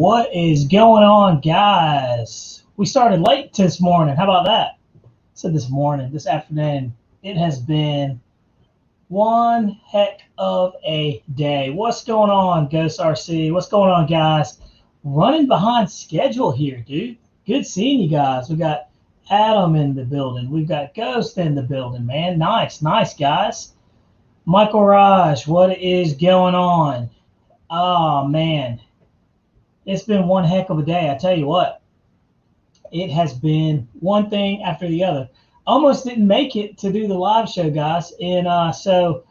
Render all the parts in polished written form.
What is going on, guys? We started late this morning. How about that? I said this afternoon. It has been one heck of a day. What's going on, Ghost RC? What's going on, guys? Running behind schedule here, dude. Good seeing you guys. We got Adam in the building. We've got Ghost in the building, man. Nice, guys. Michael Raj, what is going on? Oh, man. It's been one heck of a day. I tell you what, it has been one thing after the other. Almost didn't make it to do the live show, guys. And so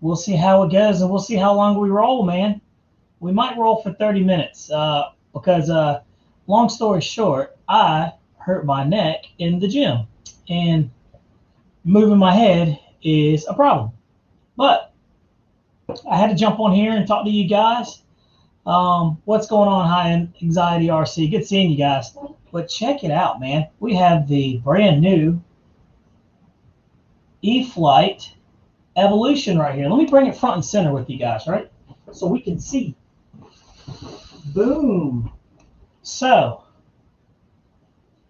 we'll see how it goes, and we'll see how long we roll, man. We might roll for 30 minutes because, long story short, I hurt my neck in the gym. And moving my head is a problem. But I had to jump on here and talk to you guys. What's going on, High Anxiety RC? Good seeing you guys. But check it out, man. We have the brand new E-Flight Evolution right here. Let me bring it front and center with you guys, right? So we can see. Boom. So,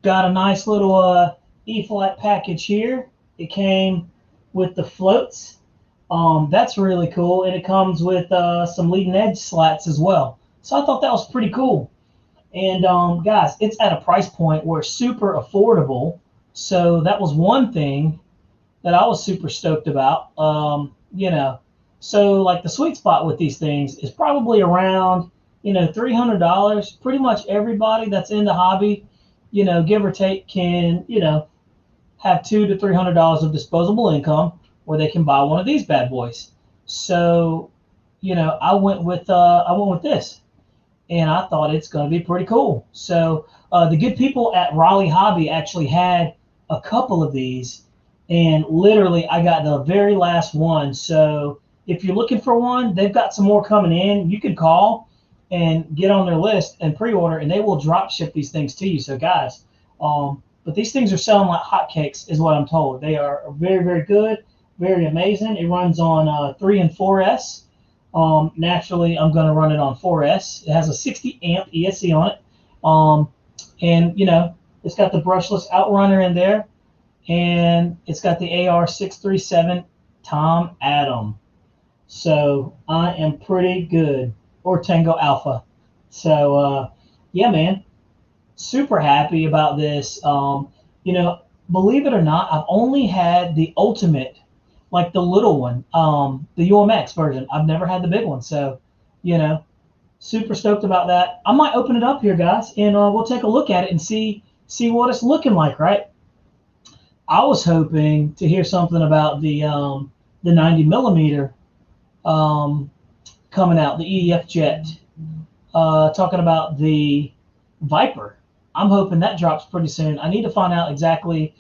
got a nice little E-Flight package here. It came with the floats. That's really cool, and it comes with some leading edge slats as well. So I thought that was pretty cool. And guys, it's at a price point where it's super affordable. So that was one thing that I was super stoked about. So like the sweet spot with these things is probably around $300. Pretty much everybody that's in the hobby, give or take, can have $200 to $300 of disposable income, where they can buy one of these bad boys. So, I went with this, and I thought it's going to be pretty cool. So, the good people at Raleigh Hobby actually had a couple of these, and literally I got the very last one. So, if you're looking for one, they've got some more coming in. You can call and get on their list and pre-order, and they will drop ship these things to you. So, guys, but these things are selling like hotcakes, is what I'm told. They are very, very good. Very amazing. It runs on 3 and 4S. Naturally, I'm going to run it on 4S. It has a 60 amp ESC on it. And it's got the brushless outrunner in there. And it's got the AR637 Tom Atom. So I am pretty good. Or Tango Alpha. So, yeah, man. Super happy about this. Believe it or not, I've only had the Ultimate, like the little one, the UMX version. I've never had the big one. So, super stoked about that. I might open it up here, guys, and we'll take a look at it and see what it's looking like, right? I was hoping to hear something about the 90 millimeter coming out, the EDF jet, talking about the Viper. I'm hoping that drops pretty soon. I need to find out exactly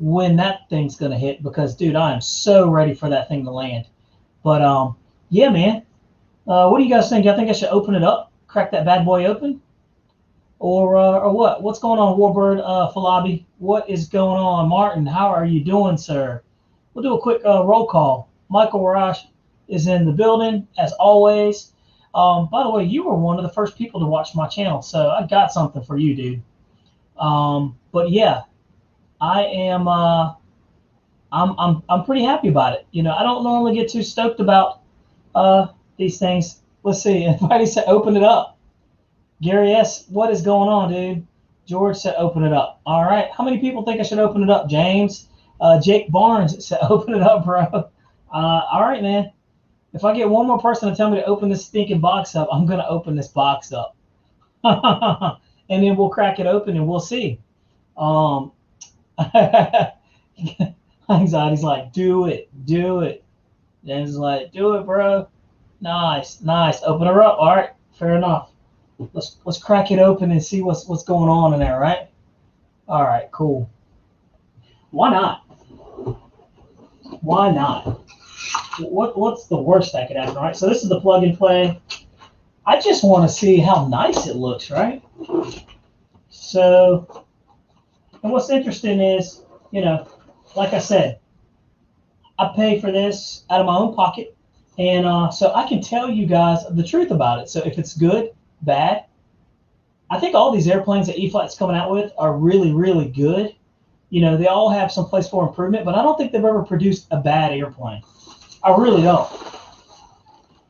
when that thing's going to hit, because, dude, I am so ready for that thing to land. But, yeah, man. What do you guys think? I think I should open it up, crack that bad boy open? Or what? What's going on, Warbird Falabi? What is going on? Martin, how are you doing, sir? We'll do a quick roll call. Michael Warash is in the building, as always. By the way, you were one of the first people to watch my channel, so I got something for you, dude. But, yeah. I am I'm pretty happy about it. I don't normally get too stoked about these things. Let's see. Everybody said open it up. Gary S., what is going on, dude? George said open it up. All right. How many people think I should open it up? James. Jake Barnes said open it up, bro. All right, man. If I get one more person to tell me to open this stinking box up, I'm going to open this box up. And then we'll crack it open and we'll see. Anxiety's like, do it. James is like, do it, bro. Nice. Open her up. All right, fair enough. Let's crack it open and see what's going on in there, right? All right, cool. Why not? What's the worst that could happen, right? So this is the plug and play. I just want to see how nice it looks, right? So. And what's interesting is, like I said, I pay for this out of my own pocket. And so I can tell you guys the truth about it. So if it's good, bad. I think all these airplanes that E-Flight's coming out with are really, really good. You know, they all have some place for improvement, but I don't think they've ever produced a bad airplane. I really don't.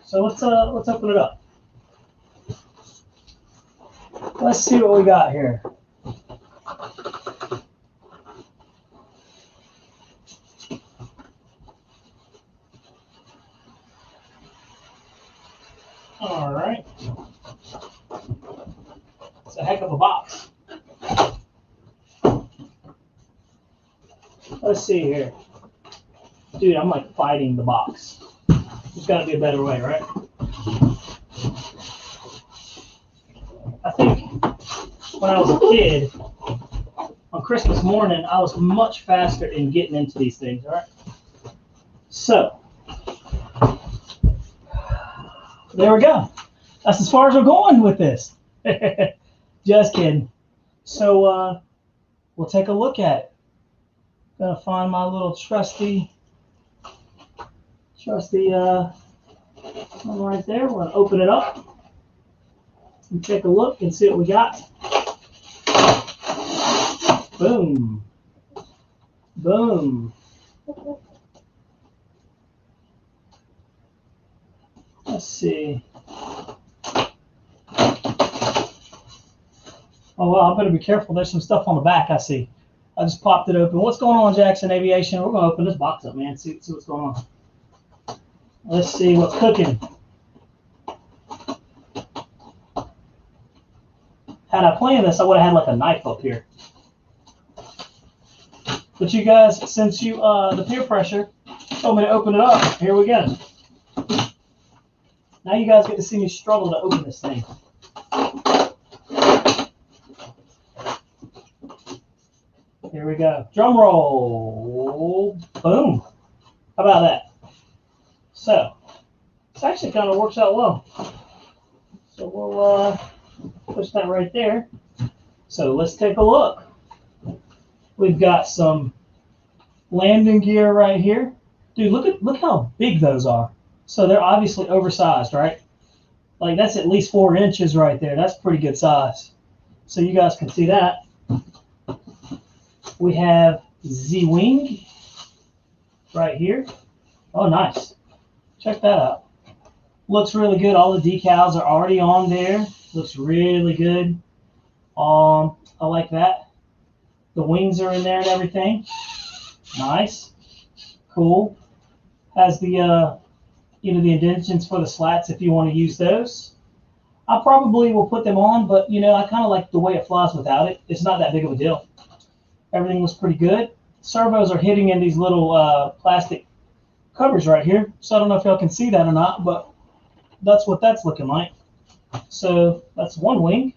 So let's open it up. Let's see what we got here. All right. It's a heck of a box. Let's see here. Dude, I'm like fighting the box. There's got to be a better way, right? I think when I was a kid, on Christmas morning, I was much faster in getting into these things, all right? So, there we go. That's as far as we're going with this. Just kidding. So, we'll take a look at it. Gonna find my little trusty one right there. We're gonna open it up and take a look and see what we got. Boom. Boom. Let's see. Oh, well, I better be careful. There's some stuff on the back, I see. I just popped it open. What's going on, Jackson Aviation? We're going to open this box up, man. See what's going on. Let's see what's cooking. Had I planned this, I would have had like a knife up here. But you guys, since you the peer pressure told me to open it up, here we go. Now you guys get to see me struggle to open this thing. Here we go. Drum roll. Boom. How about that? So, this actually kind of works out well. So we'll push that right there. So let's take a look. We've got some landing gear right here. Dude, look how big those are. So they're obviously oversized, right? Like that's at least 4 inches right there. That's pretty good size. So you guys can see that. We have Z-Wing right here. Oh, nice. Check that out. Looks really good. All the decals are already on there. Looks really good. I like that. The wings are in there and everything. Nice. Cool. Has the the indentions for the slats if you want to use those. I probably will put them on, but I kind of like the way it flies without it. It's not that big of a deal. Everything looks pretty good. Servos are hitting in these little plastic covers right here. So I don't know if y'all can see that or not, but that's what that's looking like. So that's one wing.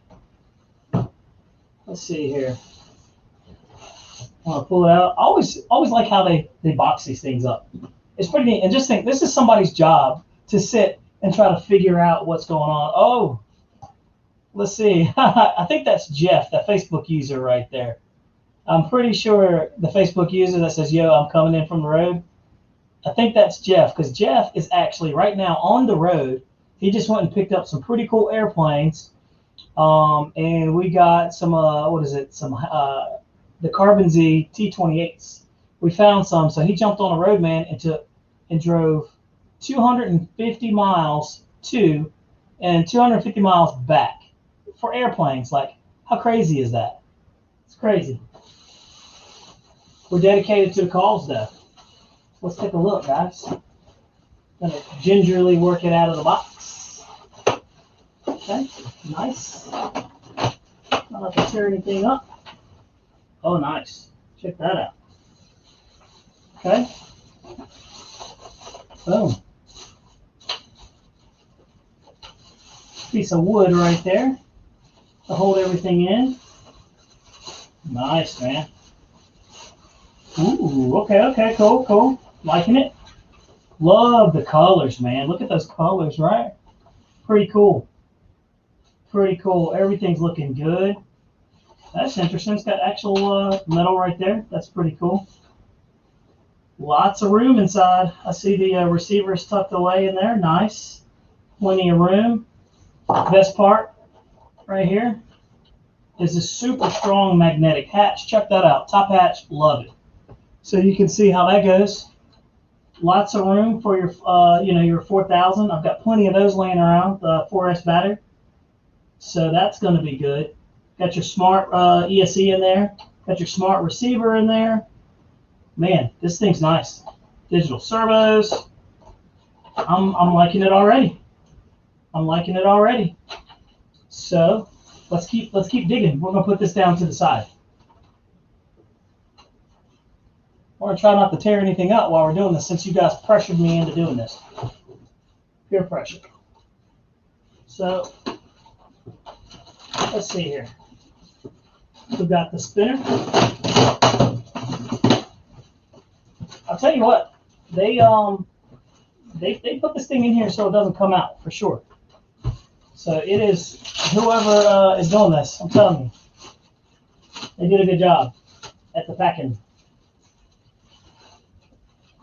Let's see here. I want to pull it out. I always like how they box these things up. It's pretty neat. And just think, this is somebody's job to sit and try to figure out what's going on. Oh, let's see. I think that's Jeff, that Facebook user right there. I'm pretty sure the Facebook user that says, yo, I'm coming in from the road. I think that's Jeff, because Jeff is actually right now on the road. He just went and picked up some pretty cool airplanes. And we got some, the Carbon Z T-28s. We found some, so he jumped on a road, man, and drove 250 miles to and 250 miles back for airplanes. Like, how crazy is that? It's crazy. We're dedicated to the cause, though. Let's take a look, guys. Gonna gingerly work it out of the box. Okay, nice. Not have to tear anything up. Oh, nice. Check that out. Okay. Boom. Piece of wood right there to hold everything in. Nice, man. Ooh, okay, cool. Liking it. Love the colors, man. Look at those colors, right? Pretty cool. Everything's looking good. That's interesting. It's got actual metal right there. That's pretty cool. Lots of room inside. I see the receivers tucked away in there. Nice. Plenty of room. Best part, right here is a super strong magnetic hatch. Check that out. Top hatch, love it. So you can see how that goes. Lots of room for your, your 4000. I've got plenty of those laying around, the 4S battery. So that's going to be good. Got your smart ESC in there. Got your smart receiver in there. Man, this thing's nice. Digital servos. I'm liking it already. I'm liking it already. So let's keep digging. We're gonna put this down to the side. We're gonna try not to tear anything up while we're doing this, since you guys pressured me into doing this. Peer pressure. So let's see here. We've got the spinner. I'll tell you what, they put this thing in here so it doesn't come out for sure. So it is whoever is doing this. I'm telling you, they did a good job at the packing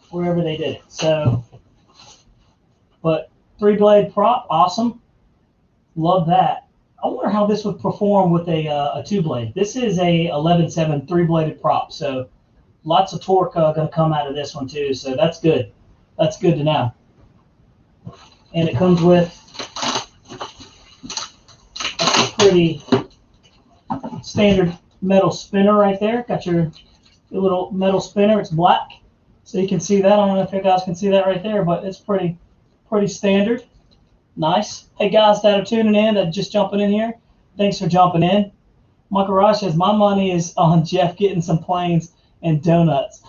wherever they did it. So, but 3-blade prop, awesome. Love that. I wonder how this would perform with a 2-blade. This is a 11.7 3-bladed prop, so lots of torque going to come out of this one too. So that's good. That's good to know. And it comes with a pretty standard metal spinner right there. Got your little metal spinner. It's black, so you can see that. I don't know if you guys can see that right there, but it's pretty standard. Nice. Hey guys that are tuning in, that just jumping in here, thanks for jumping in. Michael Ross says, my money is on Jeff getting some planes and donuts.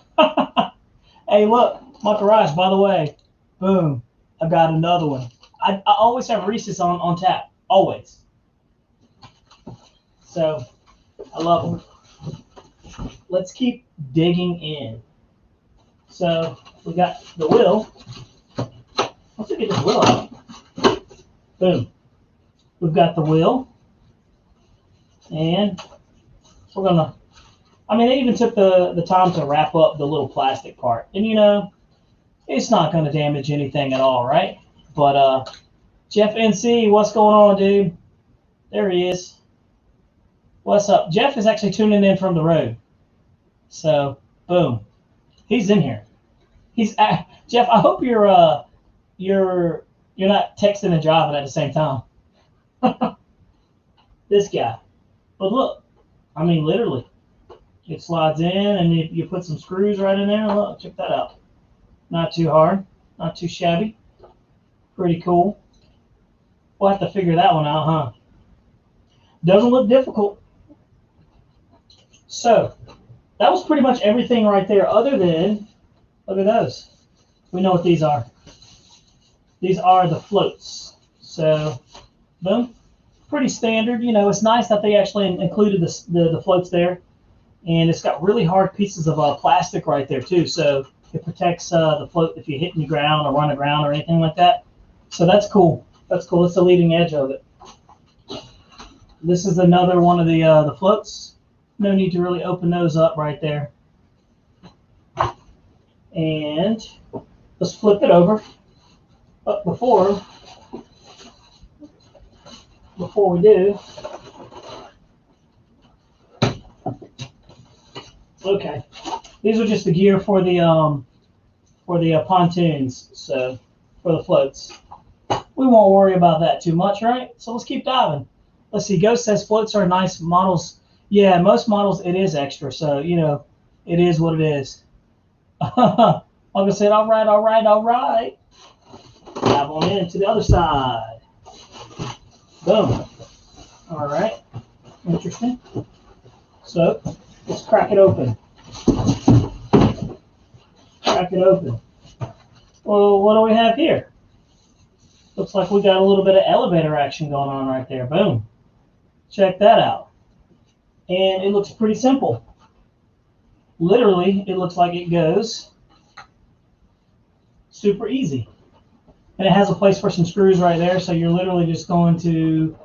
Hey, look, Michael Ross, by the way, boom, I got another one. I always have Reese's on tap, always. So I love them. Let's keep digging in. So we got the wheel. Let's get this wheel out. Boom. We've got the wheel. And we're going to, they even took the time to wrap up the little plastic part. And, it's not going to damage anything at all, right? But Jeff NC, what's going on, dude? There he is. What's up? Jeff is actually tuning in from the road. So, boom. He's in here. Jeff, I hope you're not texting and driving at the same time. This guy. But look, literally, it slides in and you put some screws right in there. Look, check that out. Not too hard, not too shabby. Pretty cool. We'll have to figure that one out, huh? Doesn't look difficult. So, that was pretty much everything right there, other than, look at those. We know what these are. These are the floats. So, boom. Pretty standard. It's nice that they actually included the floats there. And it's got really hard pieces of plastic right there, too. So, it protects the float if you hit the ground or run aground or anything like that. So, that's cool. That's cool. It's the leading edge of it. This is another one of the floats. No need to really open those up right there. And let's flip it over. But before we do, okay, these are just the gear for the pontoons, so for the floats. We won't worry about that too much, right? So let's keep diving. Let's see. Ghost says floats are nice models. Yeah, most models it is extra, so it is what it is. Like I said, all right. Dive on in to the other side. Boom. All right. Interesting. So let's crack it open. Crack it open. Well, what do we have here? Looks like we got a little bit of elevator action going on right there. Boom. Check that out. And it looks pretty simple. Literally, it looks like it goes super easy. And it has a place for some screws right there, so you're literally just going to,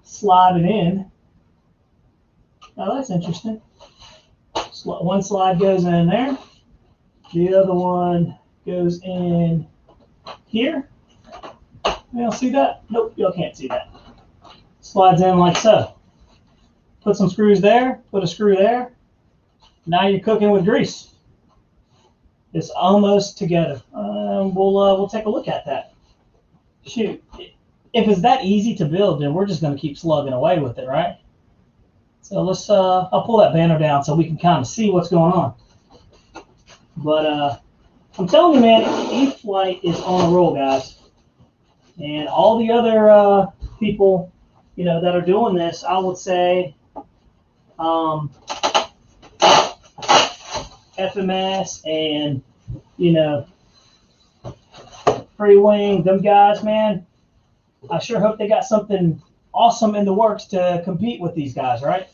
slide it in. Oh, that's interesting. One slide goes in there. The other one goes in here. Y'all see that? Nope, y'all can't see that. Slides in like so. Put some screws there, put a screw there. Now you're cooking with grease. It's almost together. We'll take a look at that. Shoot, if it's that easy to build, then we're just going to keep slugging away with it, right? So let's. I'll pull that banner down so we can kind of see what's going on. But I'm telling you, man, E-Flight is on a roll, guys. And all the other people, you know, that are doing this, I would say, FMS and, you know, Freewing, them guys, man, I sure hope they got something awesome in the works to compete with these guys, right?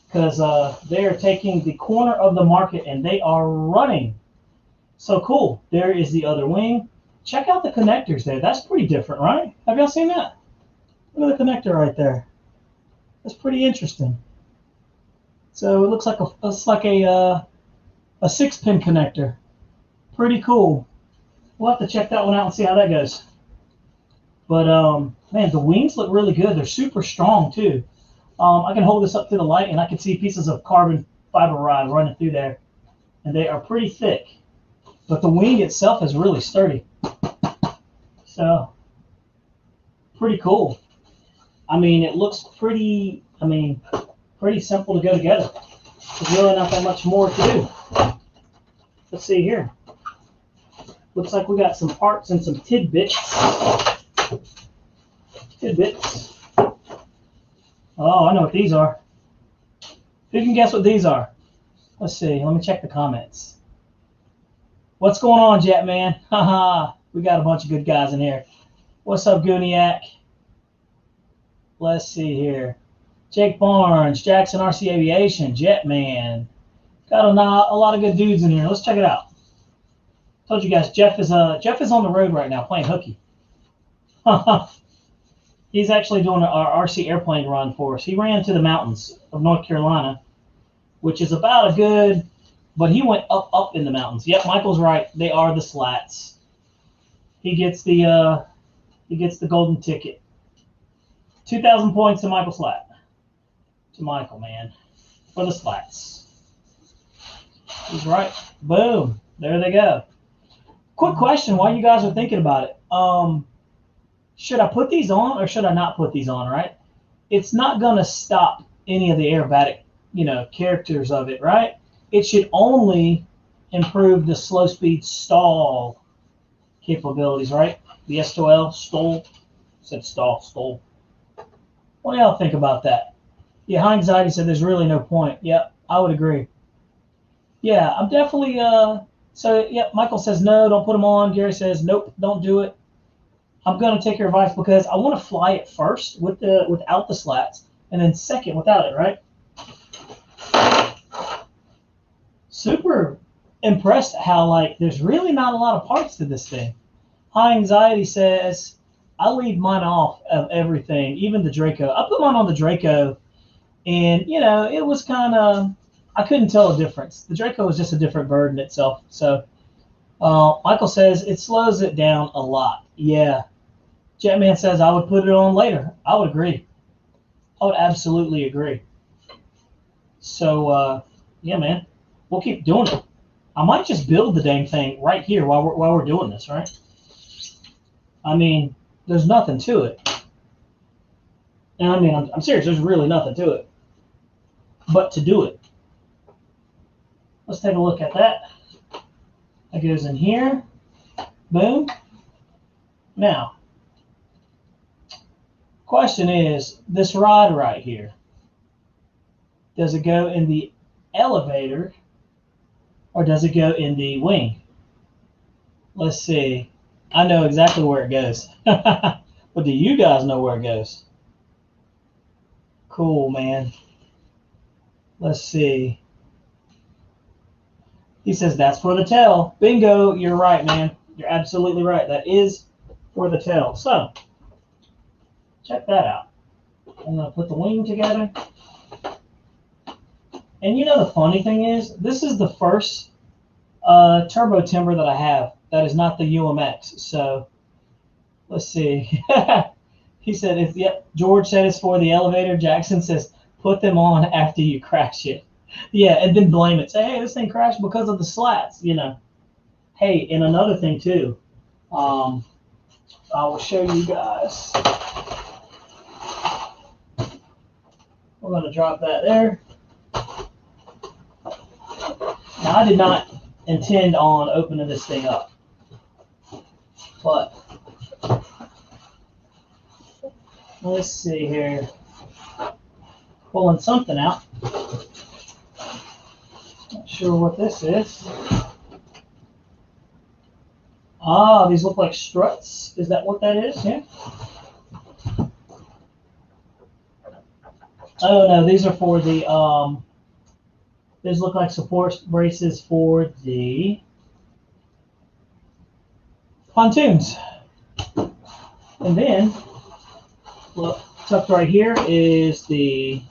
Because they are taking the corner of the market and they are running. So cool. There is the other wing. Check out the connectors there. That's pretty different, right? Have y'all seen that? Look at the connector right there. That's pretty interesting. So it looks like a 6-pin connector. Pretty cool. We'll have to check that one out and see how that goes. But man, the wings look really good. They're super strong too. I can hold this up to the light and I can see pieces of carbon fiber rod running through there, and they are pretty thick. But the wing itself is really sturdy. So pretty cool. I mean, it looks pretty. Pretty simple to go together. There's really not that much more to do. Let's see here. Looks like we got some parts and some tidbits. Oh, I know what these are. Who can guess what these are? Let's see. Let me check the comments. What's going on, Jetman? Haha. We got a bunch of good guys in here. What's up, Gooniac? Let's see here. Jake Barnes, Jackson RC Aviation, Jetman. Got a lot of good dudes in here. Let's check it out. Told you guys, Jeff is on the road right now playing hooky. He's actually doing our RC airplane run for us. He ran to the mountains of North Carolina, which is about a good, but he went up in the mountains. Yep, Michael's right. They are the slats. He gets the golden ticket. 2,000 points to Michael Slat. To Michael, man, for the slats. He's right. Boom. There they go. Quick question while you guys are thinking about it. Should I put these on or should I not put these on, right? It's not going to stop any of the aerobatic, you know, characters of it, right? It should only improve the slow speed stall capabilities, right? The S2L, stall. Said stall. What do y'all think about that? Yeah, High Anxiety said there's really no point. Yep, I would agree. Yeah, I'm definitely, so, yep, Michael says no, don't put them on. Gary says, nope, don't do it. I'm going to take your advice because I want to fly it first without the slats, and then second without it, right? Super impressed how, like, there's really not a lot of parts to this thing. High Anxiety says, I leave mine off of everything, even the Draco. I put mine on the Draco, and, you know, it was kind of, I couldn't tell a difference. The Draco was just a different bird in itself. So Michael says it slows it down a lot. Yeah. Jetman says I would put it on later. I would agree. I would absolutely agree. So, yeah, man, we'll keep doing it. I might just build the dang thing right here while we're doing this, right? I mean, there's nothing to it. And I mean, I'm serious. There's really nothing to it. But to do it. Let's take a look at that. That goes in here. Boom. Now, question is, this rod right here, does it go in the elevator or does it go in the wing? Let's see. I know exactly where it goes. But do you guys know where it goes? Cool, man. Let's see. He says that's for the tail. Bingo, you're right, man. You're absolutely right. That is for the tail. So, check that out. I'm going to put the wing together. And you know the funny thing is, this is the first turbo timber that I have that is not the UMX. So, let's see. He said, yep, George said it's for the elevator. Jackson says, put them on after you crash it. Yeah, and then blame it. Say, hey, this thing crashed because of the slats, you know. Hey, and another thing, too. I will show you guys. We're going to drop that there. Now, I did not intend on opening this thing up. But let's see here. Pulling something out. Not sure what this is. Ah, these look like struts. Is that what that is? Yeah. Oh no, these are for the these look like support braces for the pontoons. And then, look, tucked right here is the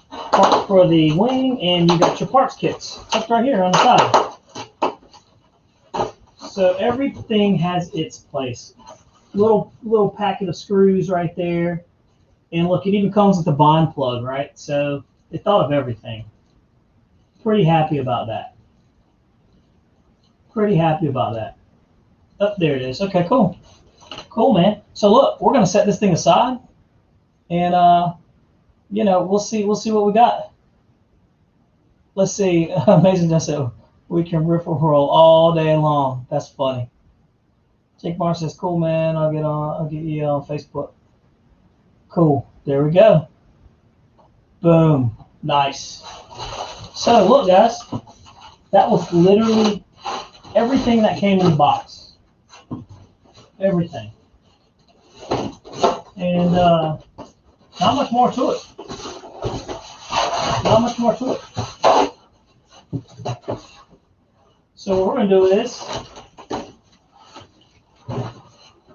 part for the wing, and you got your parts kits tucked right here on the side. So everything has its place. Little packet of screws right there. And look, it even comes with a bond plug, right? So they thought of everything. Pretty happy about that. Pretty happy about that. Oh, there it is. Okay, cool. Cool, man. So look, we're gonna set this thing aside, and you know, we'll see what we got. Let's see. Amazing. Just so we can riff and roll all day long. That's funny. Jake Marr says, "Cool, man. I'll get you on Facebook." Cool. There we go. Boom. Nice. So look, guys, that was literally everything that came in the box. Everything. And not much more to it. Not much more to it. So what we're going to do is I'm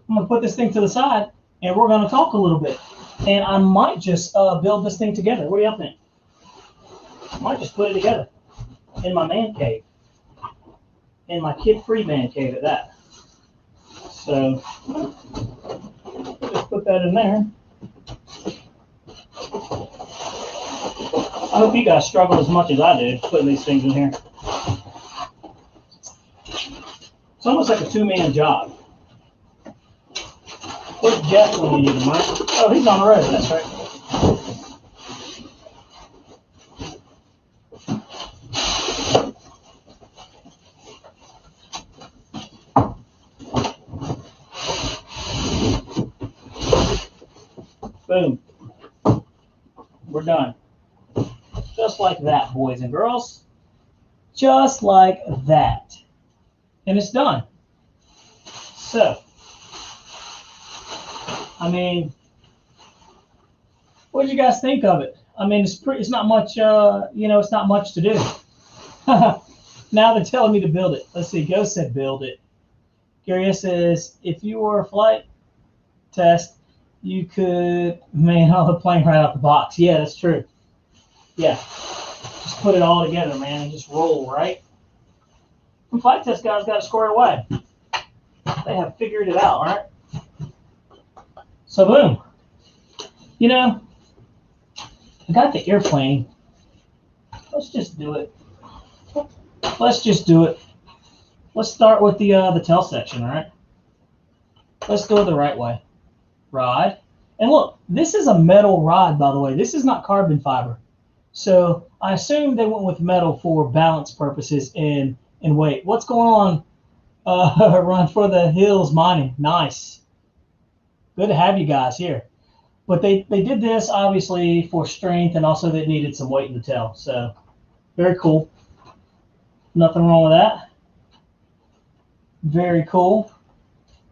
going to put this thing to the side, and we're going to talk a little bit. And I might just build this thing together. What do y'all think? I might just put it together in my man cave. In my kid-free man cave at that. So, just put that in there. I hope you guys struggle as much as I did putting these things in here. It's almost like a two-man job. Where's Jeff when you need him, Mike? Oh, he's on the road. That's right. Boom. We're done. Just like that, boys and girls. Just like that. And it's done. So, I mean, what did you guys think of it? I mean, it's not much, you know, it's not much to do. Now they're telling me to build it. Let's see, Ghost said build it. Gary says, if you were a flight test, you could man the plane right out the box. Yeah, that's true. Yeah. Just put it all together, man, and just roll, right? The flight test guys got it squared away. They have figured it out, right? So boom. You know, I got the airplane. Let's just do it. Let's just do it. Let's start with the tail section, all right? Let's do it the right way. Rod. And look, this is a metal rod, by the way. This is not carbon fiber. So I assume they went with metal for balance purposes and weight. What's going on? Run for the hills mining. Nice. Good to have you guys here. But they did this, obviously, for strength, and also they needed some weight in the tail. So very cool. Nothing wrong with that. Very cool.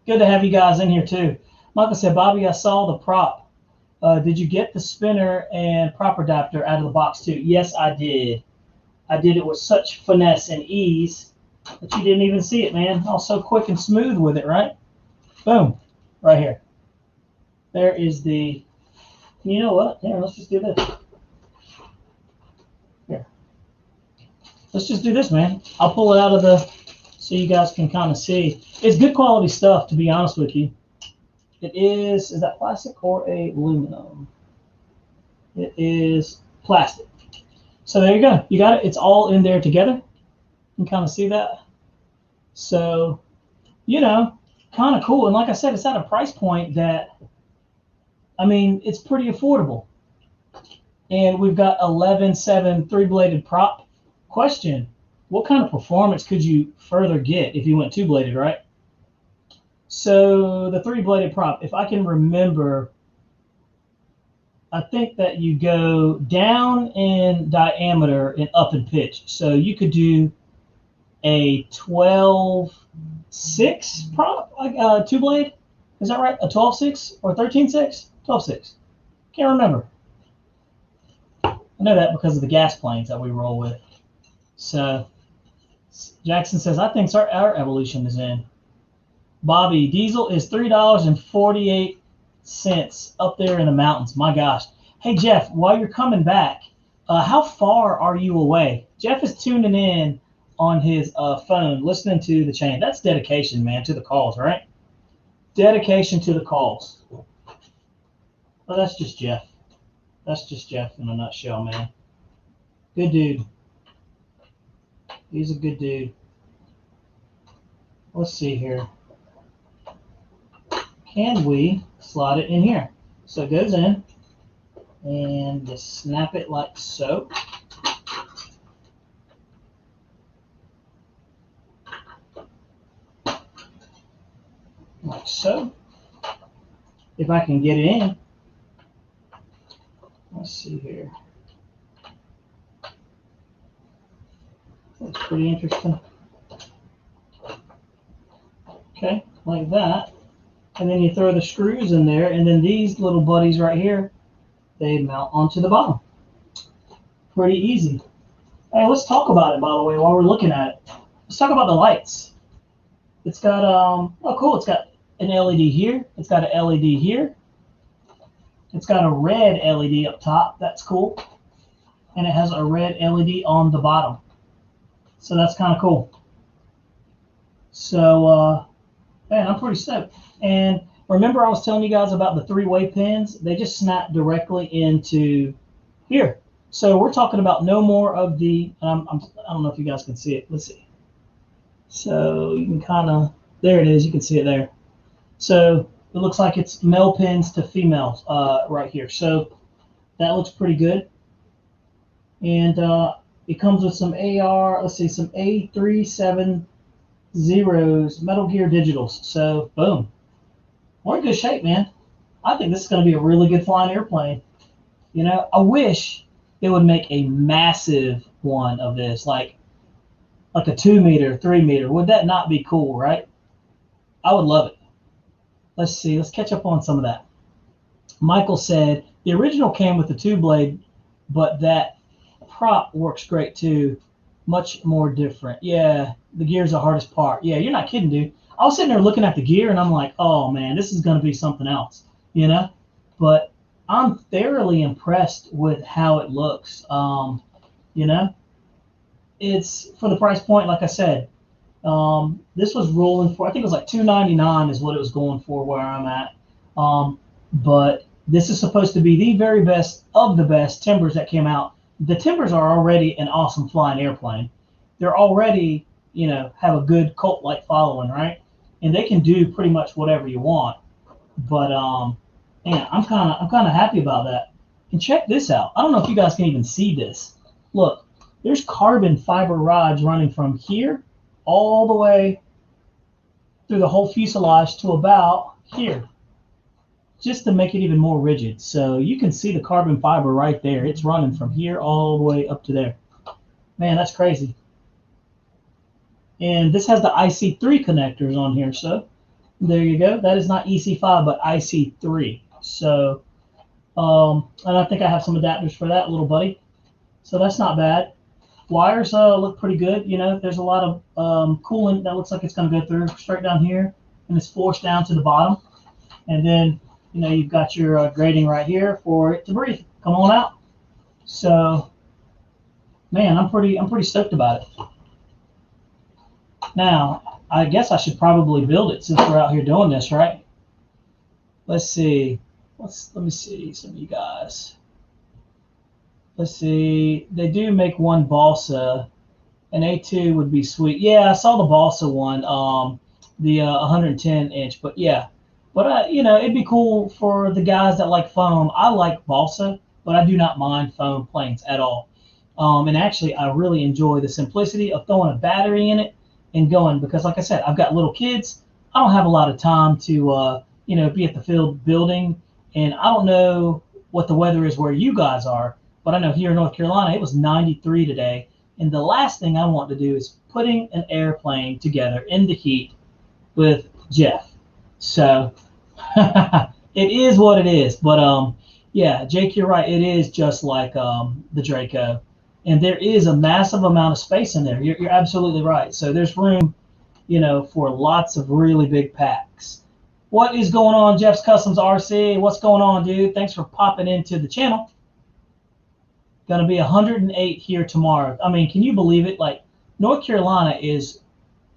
Good to have you guys in here, too. Michael said, Bobby, I saw the prop. Did you get the spinner and prop adapter out of the box, too? Yes, I did. I did it with such finesse and ease that you didn't even see it, man. I was so quick and smooth with it, right? Boom. Right here. There is the, you know what? Here, let's just do this. Here. Let's just do this, man. I'll pull it out of the, so you guys can kind of see. It's good quality stuff, to be honest with you. It is that plastic or aluminum? It is plastic. So there you go. You got it. It's all in there together. You can kind of see that. So, you know, kind of cool. And like I said, it's at a price point that, I mean, it's pretty affordable. And we've got 11.7 three-bladed prop. Question, what kind of performance could you further get if you went two-bladed, right? So the three-bladed prop, if I can remember, I think that you go down in diameter and up in pitch. So you could do a 12.6 prop, two-blade. Is that right? A 12.6 or 13.6? 12.6. Can't remember. I know that because of the gas planes that we roll with. So Jackson says, I think our evolution is in. Bobby, diesel is $3.48 up there in the mountains. My gosh. Hey, Jeff, while you're coming back, how far are you away? Jeff is tuning in on his phone, listening to the chain. That's dedication, man, to the calls, right? Dedication to the calls. Well, that's just Jeff. That's just Jeff in a nutshell, man. Good dude. He's a good dude. Let's see here. Can we slide it in here? So it goes in, and just snap it like so. Like so. If I can get it in. Let's see here. That's pretty interesting. Okay, like that. And then you throw the screws in there, and then these little buddies right here, they mount onto the bottom. Pretty easy. Hey, let's talk about it, by the way, while we're looking at it. Let's talk about the lights. It's got, oh cool, it's got an LED here. It's got an LED here. It's got a red LED up top. That's cool. And it has a red LED on the bottom. So that's kind of cool. So, man, I'm pretty stoked. And remember I was telling you guys about the three-way pins? They just snap directly into here. So we're talking about no more of the, I don't know if you guys can see it. Let's see. So you can kind of, there it is. You can see it there. So it looks like it's male pins to females right here. So that looks pretty good. And it comes with some let's see, some A370s, Metal Gear Digitals. So boom. We're in good shape, man. I think this is going to be a really good flying airplane. You know, I wish they would make a massive one of this, like a 2 meter, 3 meter. Would that not be cool, right? I would love it. Let's see. Let's catch up on some of that. Michael said, the original came with the two blade, but that prop works great too. Much more different. Yeah, the gear's the hardest part. Yeah, you're not kidding, dude. I was sitting there looking at the gear, and I'm like, oh, man, this is going to be something else, you know? But I'm thoroughly impressed with how it looks. You know? It's, for the price point, like I said, this was rolling for, I think it was like $299 is what it was going for where I'm at. But this is supposed to be the very best of the best Timbers that came out. The Timbers are already an awesome flying airplane. They're already, you know, have a good cult-like following, right? And they can do pretty much whatever you want. But man, I'm kind of happy about that. And check this out. I don't know if you guys can even see this. Look, there's carbon fiber rods running from here all the way through the whole fuselage to about here, just to make it even more rigid. So you can see the carbon fiber right there. It's running from here all the way up to there. Man, that's crazy. And this has the IC3 connectors on here. So there you go. That is not EC5, but IC3. So, and I think I have some adapters for that, little buddy. So that's not bad. Wires look pretty good. You know, there's a lot of coolant that looks like it's going to go through straight down here, and it's forced down to the bottom. And then, you know, you've got your grating right here for it to breathe. Come on out. So, man, I'm pretty stoked about it. Now, I guess I should probably build it since we're out here doing this, right? Let's see. Let me see some of you guys. Let's see. They do make one balsa. An A2 would be sweet. Yeah, I saw the balsa one, the 110 inch. But yeah, but it'd be cool for the guys that like foam. I like balsa, but I do not mind foam planes at all. And actually, I really enjoy the simplicity of throwing a battery in it and going because, like I said, I've got little kids. I don't have a lot of time to, be at the field building, and I don't know what the weather is where you guys are, but I know here in North Carolina it was 93 today, and the last thing I want to do is putting an airplane together in the heat with Jeff. So it is what it is. But yeah, Jake, you're right. It is just like the Draco, and there is a massive amount of space in there. You're absolutely right. So there's room, for lots of really big packs. What is going on, Jeff's Customs RC? What's going on, dude? Thanks for popping into the channel. Going to be 108 here tomorrow. I mean, can you believe it? Like, North Carolina is,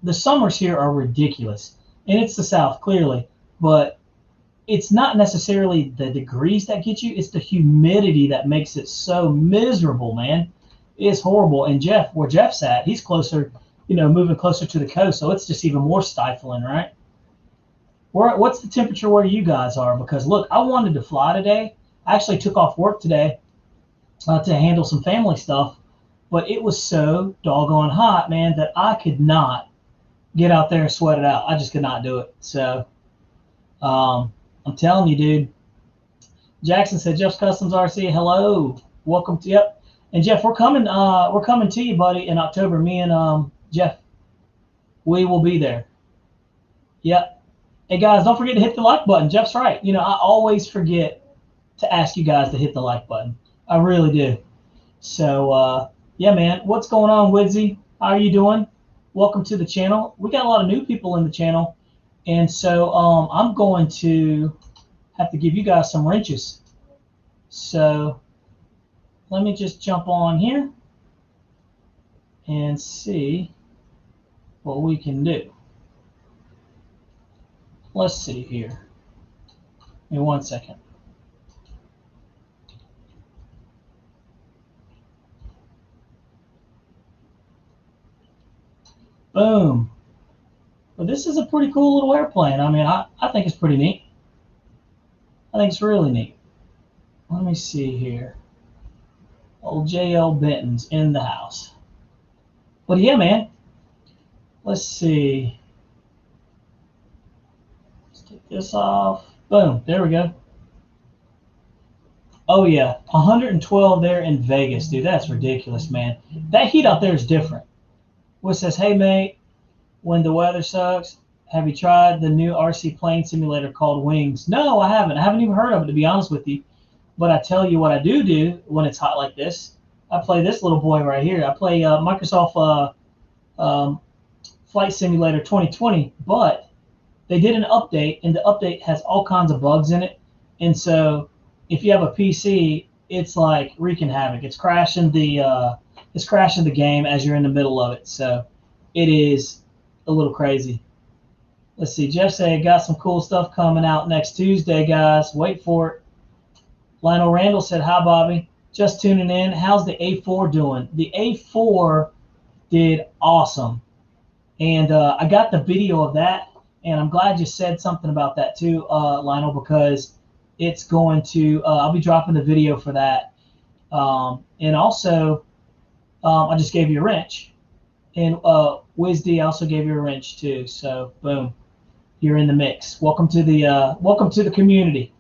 the summers here are ridiculous. And it's the South, clearly. But it's not necessarily the degrees that get you. It's the humidity that makes it so miserable, man. It's horrible. And Jeff, where Jeff's at, he's closer, moving closer to the coast. So it's just even more stifling, right? What's the temperature where you guys are? Because, look, I wanted to fly today. I actually took off work today to handle some family stuff, but it was so doggone hot, man, that I could not get out there and sweat it out. I just could not do it. So I'm telling you, dude. Jackson said, Jeff's Customs RC, hello, welcome to, yep. And Jeff, we're coming to you, buddy, in October. Me and Jeff, we will be there. Yep. Hey guys, don't forget to hit the like button. Jeff's right. I always forget to ask you guys to hit the like button. I really do. So, yeah, man. What's going on, Widzy? How are you doing? Welcome to the channel. We got a lot of new people in the channel. And so I'm going to have to give you guys some wrenches. So let me just jump on here and see what we can do. Let's see here. Give me 1 second. Boom. Well, this is a pretty cool little airplane. I mean, I think it's pretty neat. I think it's really neat. Let me see here. Old JL Benton's in the house. But yeah, man. Let's see. Let's take this off. Boom. There we go. Oh, yeah. 112 there in Vegas, dude. That's ridiculous, man. That heat out there is different. What says, hey, mate, when the weather sucks, have you tried the new RC plane simulator called Wings? No, I haven't. I haven't even heard of it, to be honest with you. But I tell you what I do when it's hot like this. I play this little boy right here. I play Microsoft Flight Simulator 2020, but they did an update, and the update has all kinds of bugs in it. And so if you have a PC, it's like wreaking havoc. It's crashing the game as you're in the middle of it. So it is a little crazy. Let's see. Jeff said, got some cool stuff coming out next Tuesday, guys. Wait for it. Lionel Randall said, hi, Bobby. Just tuning in. How's the A4 doing? The A4 did awesome. And I got the video of that, and I'm glad you said something about that too, Lionel, because it's going to, I'll be dropping the video for that. And also, I just gave you a wrench. And WizD also gave you a wrench too. So, boom. You're in the mix. Welcome to the community.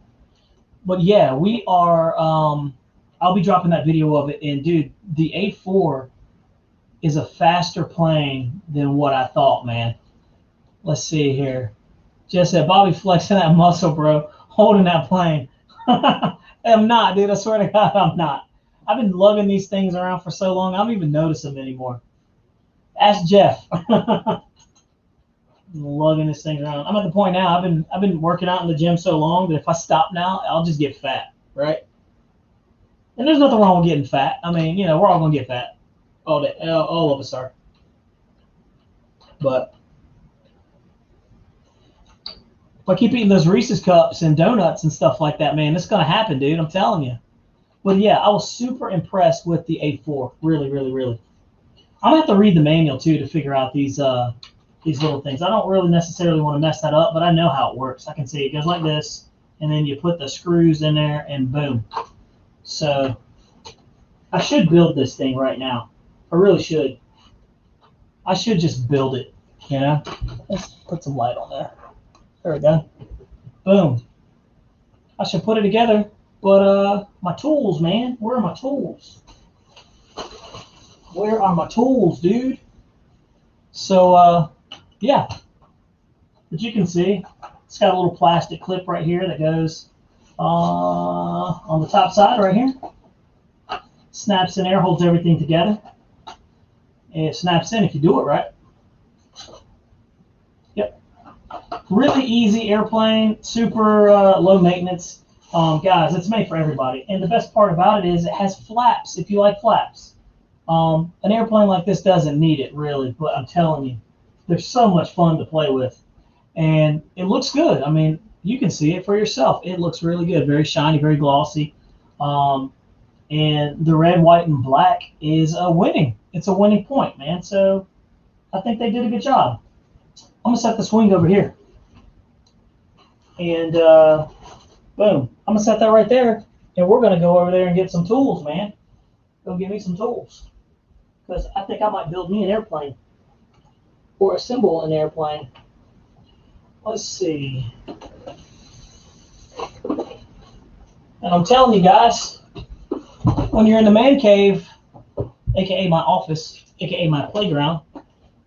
But yeah, we are. I'll be dropping that video of it. And dude, the A4 is a faster plane than what I thought, man. Let's see here. Just said, Bobby flexing that muscle, bro, holding that plane. I'm not, dude. I swear to God, I'm not. I've been lugging these things around for so long, I don't even notice them anymore. Ask Jeff. Lugging this thing around. I'm at the point now. I've been working out in the gym so long that if I stop now, I'll just get fat, right? And there's nothing wrong with getting fat. I mean, we're all gonna get fat. All of us are. But If I keep eating those Reese's cups and donuts and stuff like that, man, it's gonna happen, dude. I'm telling you. But yeah, I was super impressed with the A4. Really, really, really. I'm gonna have to read the manual too to figure out these little things. I don't really necessarily want to mess that up, but I know how it works. I can see it goes like this, and then you put the screws in there, and boom. So I should build this thing right now. I really should. I should just build it, you know? Let's put some light on there. There we go. Boom. I should put it together, but my tools, man. Where are my tools? Where are my tools, dude? So, yeah. But you can see, it's got a little plastic clip right here that goes on the top side right here. Snaps in there, holds everything together. And it snaps in if you do it right. Yep. Really easy airplane, super low maintenance. Guys, it's made for everybody. And the best part about it is it has flaps if you like flaps. An airplane like this doesn't need it really, but I'm telling you, they're so much fun to play with. And it looks good. I mean, you can see it for yourself. It looks really good. Very shiny, very glossy. And the red, white, and black is winning. It's a winning point, man. So I think they did a good job. I'm going to set this wing over here. And boom. I'm going to set that right there. And we're going to go over there and get some tools, man. Go get me some tools. Because I think I might build me an airplane. Or assemble an airplane. Let's see. And I'm telling you guys, when you're in the man cave, aka my office, aka my playground,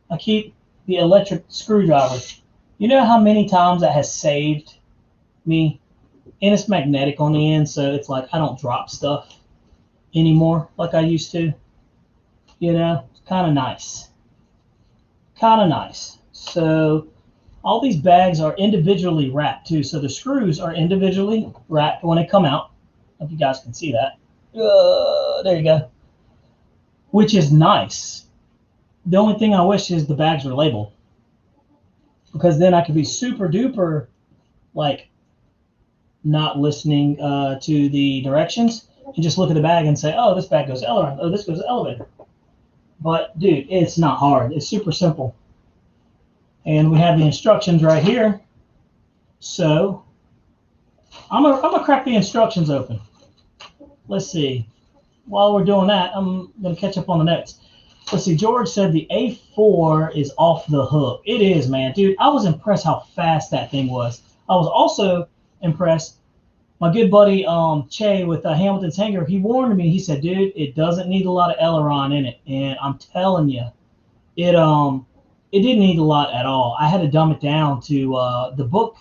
I keep the electric screwdriver. You know how many times that has saved me? And it's magnetic on the end, so it's like I don't drop stuff anymore like I used to. You know, it's kind of nice. Kind of nice. So all these bags are individually wrapped too. So the screws are individually wrapped when they come out. I hope you guys can see that. There you go. Which is nice. The only thing I wish is the bags were labeled. Because then I could be super duper, like, not listening to the directions and just look at the bag and say, oh, this bag goes aileron. Oh, this goes elevator. But, dude, it's not hard. It's super simple. And we have the instructions right here. So I'm gonna crack the instructions open. Let's see. While we're doing that, I'm going to catch up on the notes. Let's see. George said the A4 is off the hook. It is, man. Dude, I was impressed how fast that thing was. I was also impressed. My good buddy Che with Hamilton's Hanger, he warned me. He said, dude, it doesn't need a lot of aileron in it. And I'm telling you, it didn't need a lot at all. I had to dumb it down to the book.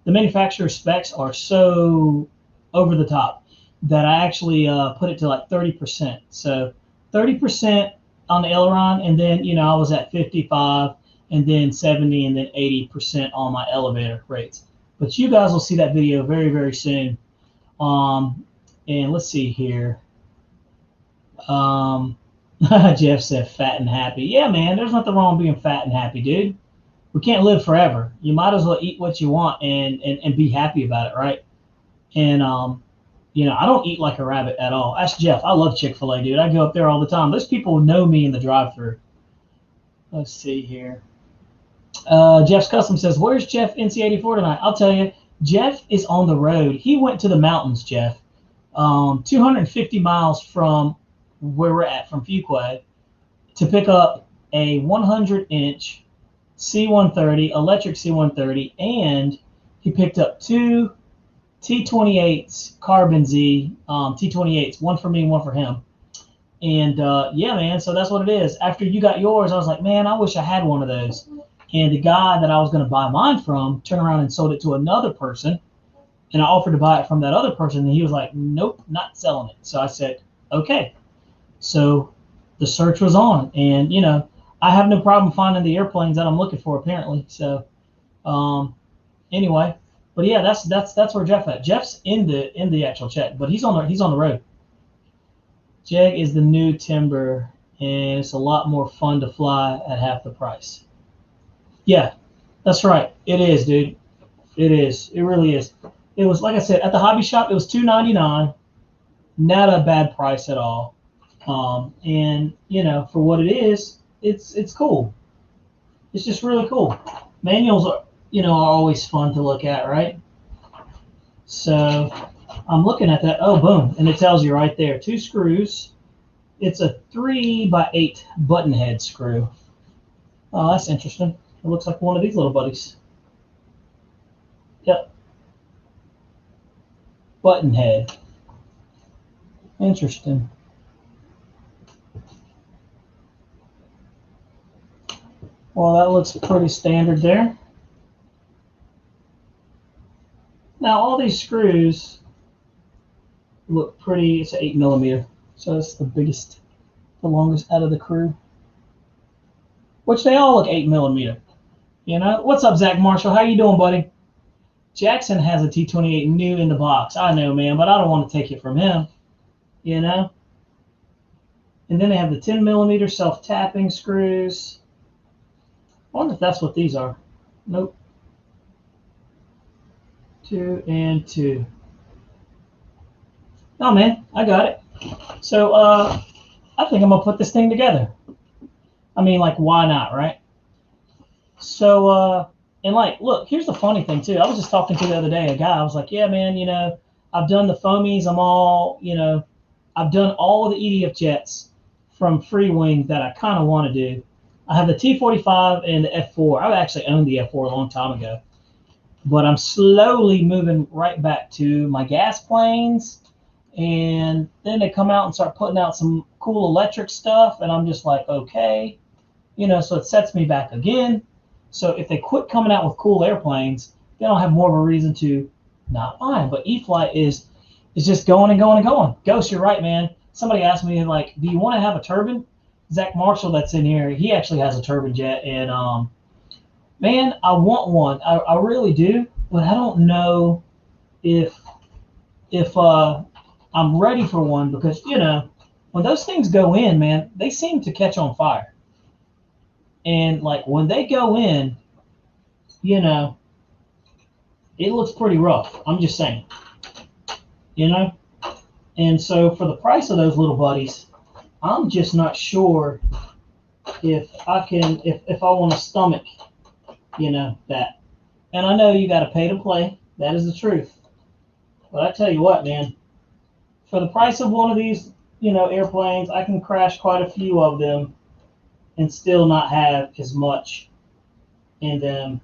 The manufacturer specs are so over the top that I actually put it to like 30%. So 30% on the aileron, and then, you know, I was at 55, and then 70, and then 80% on my elevator rates. But you guys will see that video very, very soon. And let's see here. Jeff said fat and happy. Yeah, man, there's nothing wrong with being fat and happy, dude. We can't live forever. You might as well eat what you want and be happy about it, right? And, you know, I don't eat like a rabbit at all. Ask Jeff. I love Chick-fil-A, dude. I go up there all the time. Those people know me in the drive-thru. Let's see here. Jeff's Custom says, where's Jeff NC84 tonight? I'll tell you, Jeff is on the road. He went to the mountains, Jeff. 250 miles from where we're at, from Fuquay, to pick up a 100-inch C-130, electric C-130, and he picked up two T-28s, Carbon Z, T-28s, one for me and one for him. And, yeah, man, so that's what it is. After you got yours, I was like, man, I wish I had one of those. And the guy that I was going to buy mine from turned around and sold it to another person, and I offered to buy it from that other person, and he was like, nope, not selling it. So I said, okay. So the search was on, and, you know, I have no problem finding the airplanes that I'm looking for, apparently. So, anyway, but yeah, that's where Jeff at. Jeff's in the actual chat, but he's on the road. Jag is the new timber, and it's a lot more fun to fly at half the price. Yeah, that's right. It is, dude. It is. It really is. It was, like I said, at the hobby shop, it was $2.99. Not a bad price at all. And for what it is, it's cool. It's just really cool. Manuals are always fun to look at, right? So I'm looking at that. Oh, boom, and it tells you right there, 2 screws. It's a 3x8 button head screw. Oh, that's interesting. It looks like one of these little buddies. Yep. Button head. Interesting. Well, that looks pretty standard there. Now, all these screws look pretty. It's an 8mm, so it's the biggest, the longest out of the crew. Which they all look 8mm. What's up, Zach Marshall? How you doing, buddy? Jackson has a T28 new in the box. I know, man, but I don't want to take it from him. And then they have the 10mm self-tapping screws. I wonder if that's what these are. Nope. 2 and 2. Oh, man, I got it. So I think I'm going to put this thing together. I mean, like, why not, right? So, and like, look, here's the funny thing, too. I was just talking to the other day, a guy. I was like, yeah, man, I've done the foamies. I've done all of the EDF jets from Freewing that I kind of want to do. I have the T45 and the F4. I've actually owned the F4 a long time ago. But I'm slowly moving right back to my gas planes. And then they come out and start putting out some cool electric stuff. And I'm just like, okay. So it sets me back again. So if they quit coming out with cool airplanes, then I'll have more of a reason to not buy them. But E-flite is just going and going and going. Ghost, you're right, man. Somebody asked me, like, do you want to have a turbine? Zach Marshall, that's in here, he actually has a turbine jet. And, man, I want one. I really do. But I don't know if I'm ready for one because, when those things go in, man, they seem to catch on fire. And, like, when they go in, it looks pretty rough. I'm just saying. And so for the price of those little buddies, I'm just not sure if I want to stomach, that. And I know you got to pay to play. That is the truth. But I tell you what, man, for the price of one of these, airplanes, I can crash quite a few of them and still not have as much in them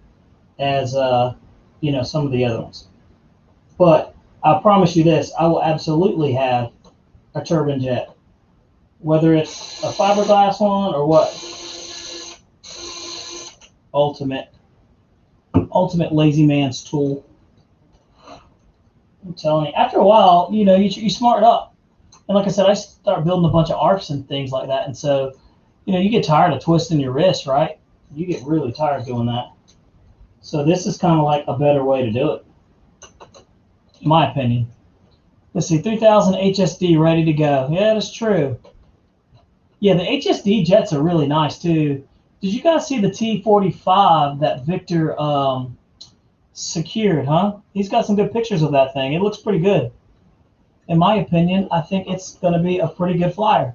as, some of the other ones. But I promise you this, I will absolutely have a turbine jet. Whether it's a fiberglass one or what. Ultimate lazy man's tool. I'm telling you. After a while, you smart up. And like I said, I start building a bunch of arcs and things like that. And so, you get tired of twisting your wrist, right? You get really tired doing that. So this is kind of like a better way to do it, in my opinion. Let's see, 3000 HSD ready to go. Yeah, that's true. Yeah, the HSD jets are really nice too. Did you guys see the T45 that Victor secured, huh? He's got some good pictures of that thing. It looks pretty good. In my opinion, I think it's going to be a pretty good flyer.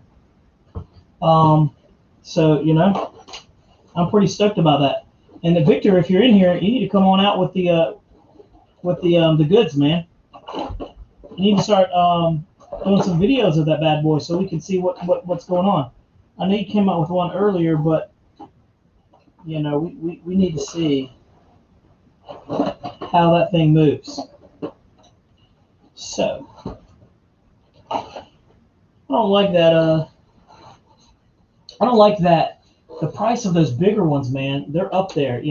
So, I'm pretty stoked about that. And Victor, if you're in here, you need to come on out with the goods, man. You need to start doing some videos of that bad boy so we can see what's going on. I know you came out with one earlier, but we need to see how that thing moves. So I don't like that. I don't like that. The price of those bigger ones, man, they're up there,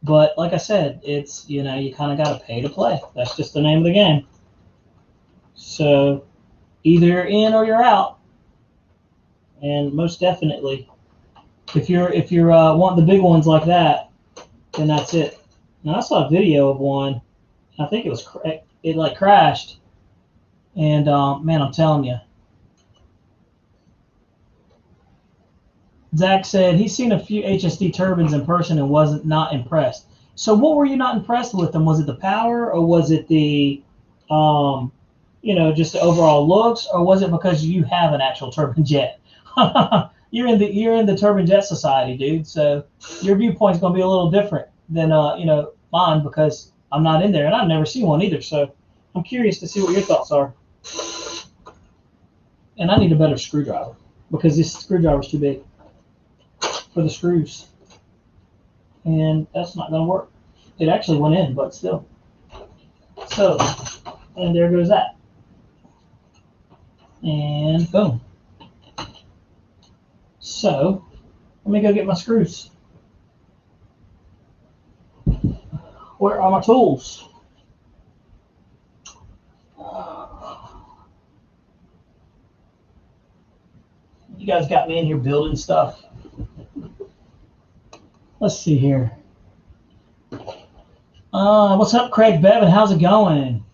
But like I said, it's you kind of got to pay to play. That's just the name of the game. So either you're in or you're out. And most definitely, if you're wanting the big ones like that, then that's it. Now I saw a video of one. I think it like crashed, and man, I'm telling you, Zach said he's seen a few HSD turbines in person and wasn't not impressed. So what were you not impressed with them? Was it the power, or was it the, just the overall looks, or was it because you have an actual turbine jet? You're in the turbine jet society, dude. So your viewpoint's going to be a little different than mine, because I'm not in there and I've never seen one either. So I'm curious to see what your thoughts are. And I need a better screwdriver because this screwdriver's too big for the screws, and that's not going to work. It actually went in, but still. So, and there goes that. And boom. So, let me go get my screws. Where are my tools? You guys got me in here building stuff. Let's see here. What's up, Craig Bevan? How's it going?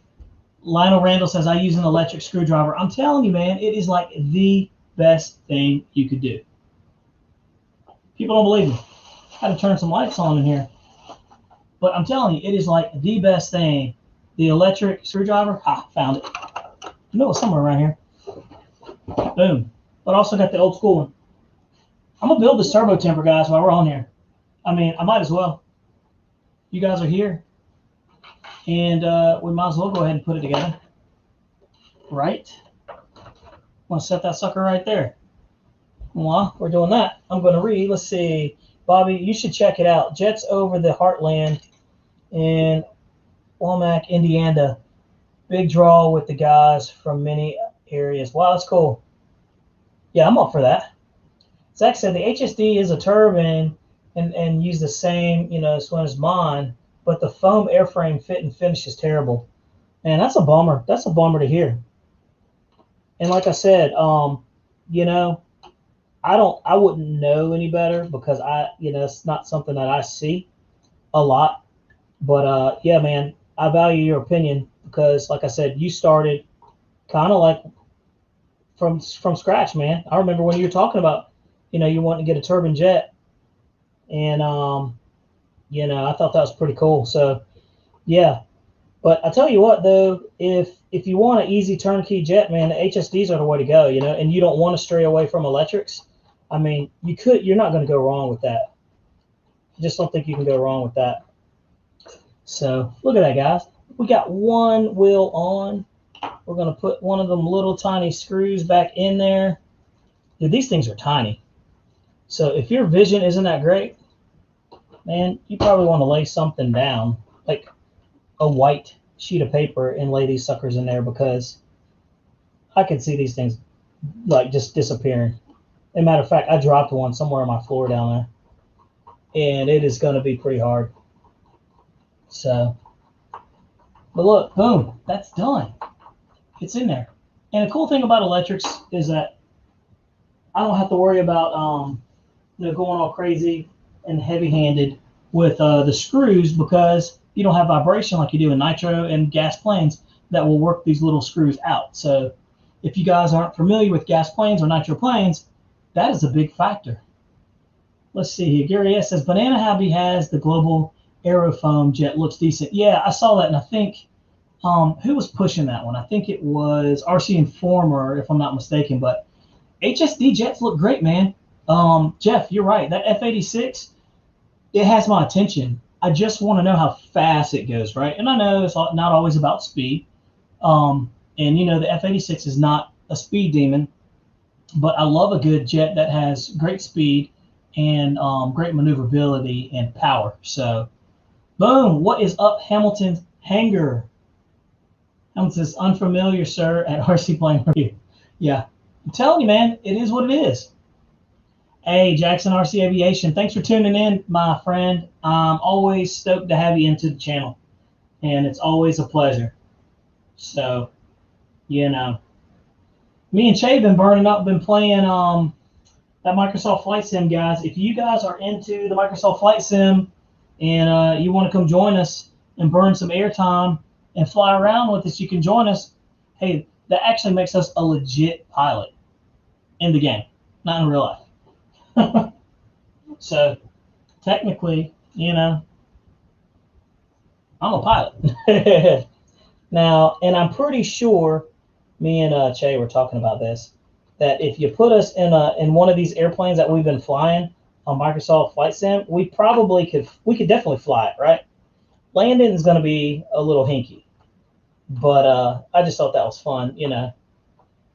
Lionel Randall says, I use an electric screwdriver. I'm telling you, man, it is like the best thing you could do. People don't believe me. I had to turn some lights on in here. But I'm telling you, it is like the best thing. The electric screwdriver, found it. I know it's somewhere around here. Boom. But also got the old school one. I'm going to build this turbo temper, guys, while we're on here. I mean, I might as well. You guys are here. And we might as well go ahead and put it together. Right? I'm going to set that sucker right there. While we're doing that, I'm going to read. Let's see. Bobby, you should check it out. Jets over the Heartland in Womack, Indiana. Big draw with the guys from many areas. Wow, that's cool. Yeah, I'm up for that. Zach said the HSD is a turbine and use the same, swim as mine, but the foam airframe fit and finish is terrible. Man, that's a bummer. That's a bummer to hear. And like I said, I wouldn't know any better because it's not something that I see a lot. But yeah, man, I value your opinion because, like I said, you started kind of like from scratch, man. I remember when you were talking about, you wanting to get a turbine jet, and I thought that was pretty cool. So, yeah. But I tell you what, though, if you want an easy turnkey jet, man, the HSDs are the way to go, and you don't want to stray away from electrics. I mean, you're not going to go wrong with that. I just don't think you can go wrong with that. So look at that, guys. We got one wheel on. We're going to put one of them little tiny screws back in there. Dude, these things are tiny. So if your vision isn't that great, man, you probably want to lay something down, like a white sheet of paper, and lay these suckers in there, because I can see these things like just disappearing. As a matter of fact, I dropped one somewhere on my floor down there, and it is going to be pretty hard. So, but look, boom, that's done. It's in there. And the cool thing about electrics is that I don't have to worry about going all crazy and heavy-handed with the screws, because you don't have vibration like you do in nitro and gas planes that will work these little screws out. So if you guys aren't familiar with gas planes or nitro planes, that is a big factor. Let's see here. Gary S. says, Banana Happy has the global aerofoam jet. Looks decent. Yeah, I saw that, and I think, who was pushing that one? I think it was RC Informer, if I'm not mistaken. But HSD jets look great, man. Jeff, you're right. That F-86, it has my attention. I just want to know how fast it goes, right? And I know it's not always about speed. And, the F-86 is not a speed demon. But I love a good jet that has great speed and great maneuverability and power. So, boom. What is up, Hamilton's hangar? Hamilton says, unfamiliar, sir, at Rcplanereviewer. Yeah. I'm telling you, man, it is what it is. Hey, Jackson RC Aviation, thanks for tuning in, my friend. I'm always stoked to have you into the channel, and it's always a pleasure. So, me and Che been burning up, been playing that Microsoft Flight Sim, guys. If you guys are into the Microsoft Flight Sim and you want to come join us and burn some airtime and fly around with us, you can join us. Hey, that actually makes us a legit pilot in the game, not in real life. So technically, I'm a pilot. Now, and I'm pretty sure me and Che were talking about this, that if you put us in one of these airplanes that we've been flying on Microsoft Flight Sim, we could definitely fly it, right? Landing is going to be a little hinky, but I just thought that was fun. You know,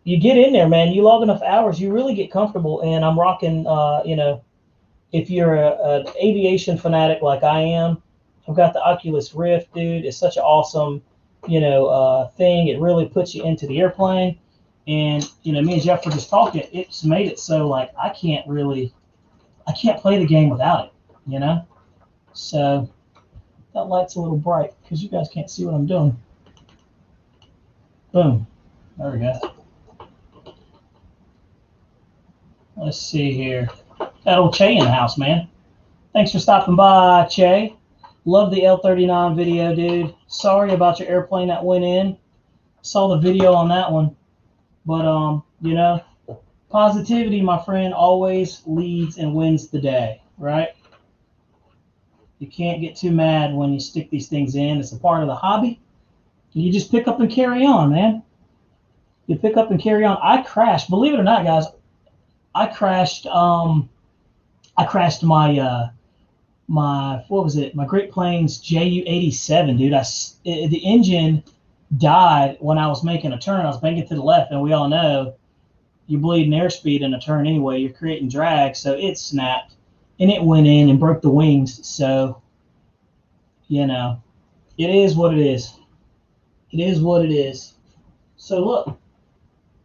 you get in there, man. You log enough hours, you really get comfortable. And I'm rocking. You know, if you're an aviation fanatic like I am, I've got the Oculus Rift, dude. It's such an awesome, thing. It really puts you into the airplane. And me and Jeff were just talking. It's made it so like I can't play the game without it. You know, so that light's a little bright because you guys can't see what I'm doing. Boom. There we go. Let's see here. Got old Che in the house, man. Thanks for stopping by, Che. Love the L39 video, dude. Sorry about your airplane that went in. Saw the video on that one. But, positivity, my friend, always leads and wins the day, right? You can't get too mad when you stick these things in. It's a part of the hobby. You just pick up and carry on, man. You pick up and carry on. I crashed. Believe it or not, guys, I crashed my my Great Plains JU-87, dude. The engine died when I was making a turn. I was banking to the left, and we all know you're bleeding airspeed in a turn anyway. You're creating drag, so it snapped, and it went in and broke the wings. So, it is what it is. It is what it is. So look,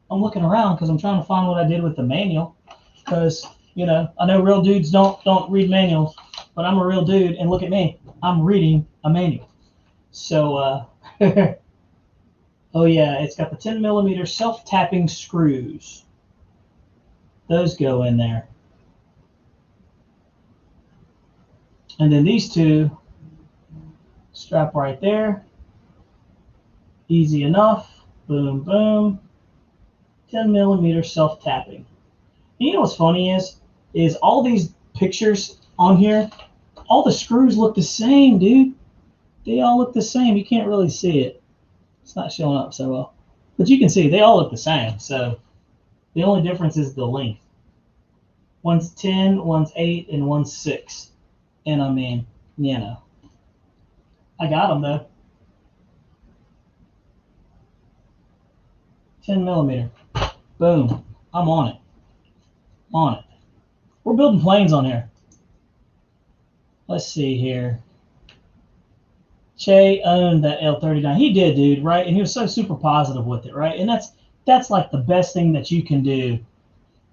I'm looking around because I'm trying to find what I did with the manual. Because I know real dudes don't read manuals, but I'm a real dude, and look at me, I'm reading a manual. So, oh yeah, it's got the 10mm self-tapping screws. Those go in there. And then these two strap right there. Easy enough. Boom, boom. 10mm self-tapping. You know what's funny is all these pictures on here, all the screws look the same, dude. They all look the same. You can't really see it. It's not showing up so well. But you can see they all look the same. So the only difference is the length. One's 10, one's 8, and one's 6. And I mean, I got them though. 10mm. Boom. I'm on it. On it. We're building planes on here. Let's see here. Che owned that L39. He did, dude, right? And he was so super positive with it, right? And that's like the best thing that you can do.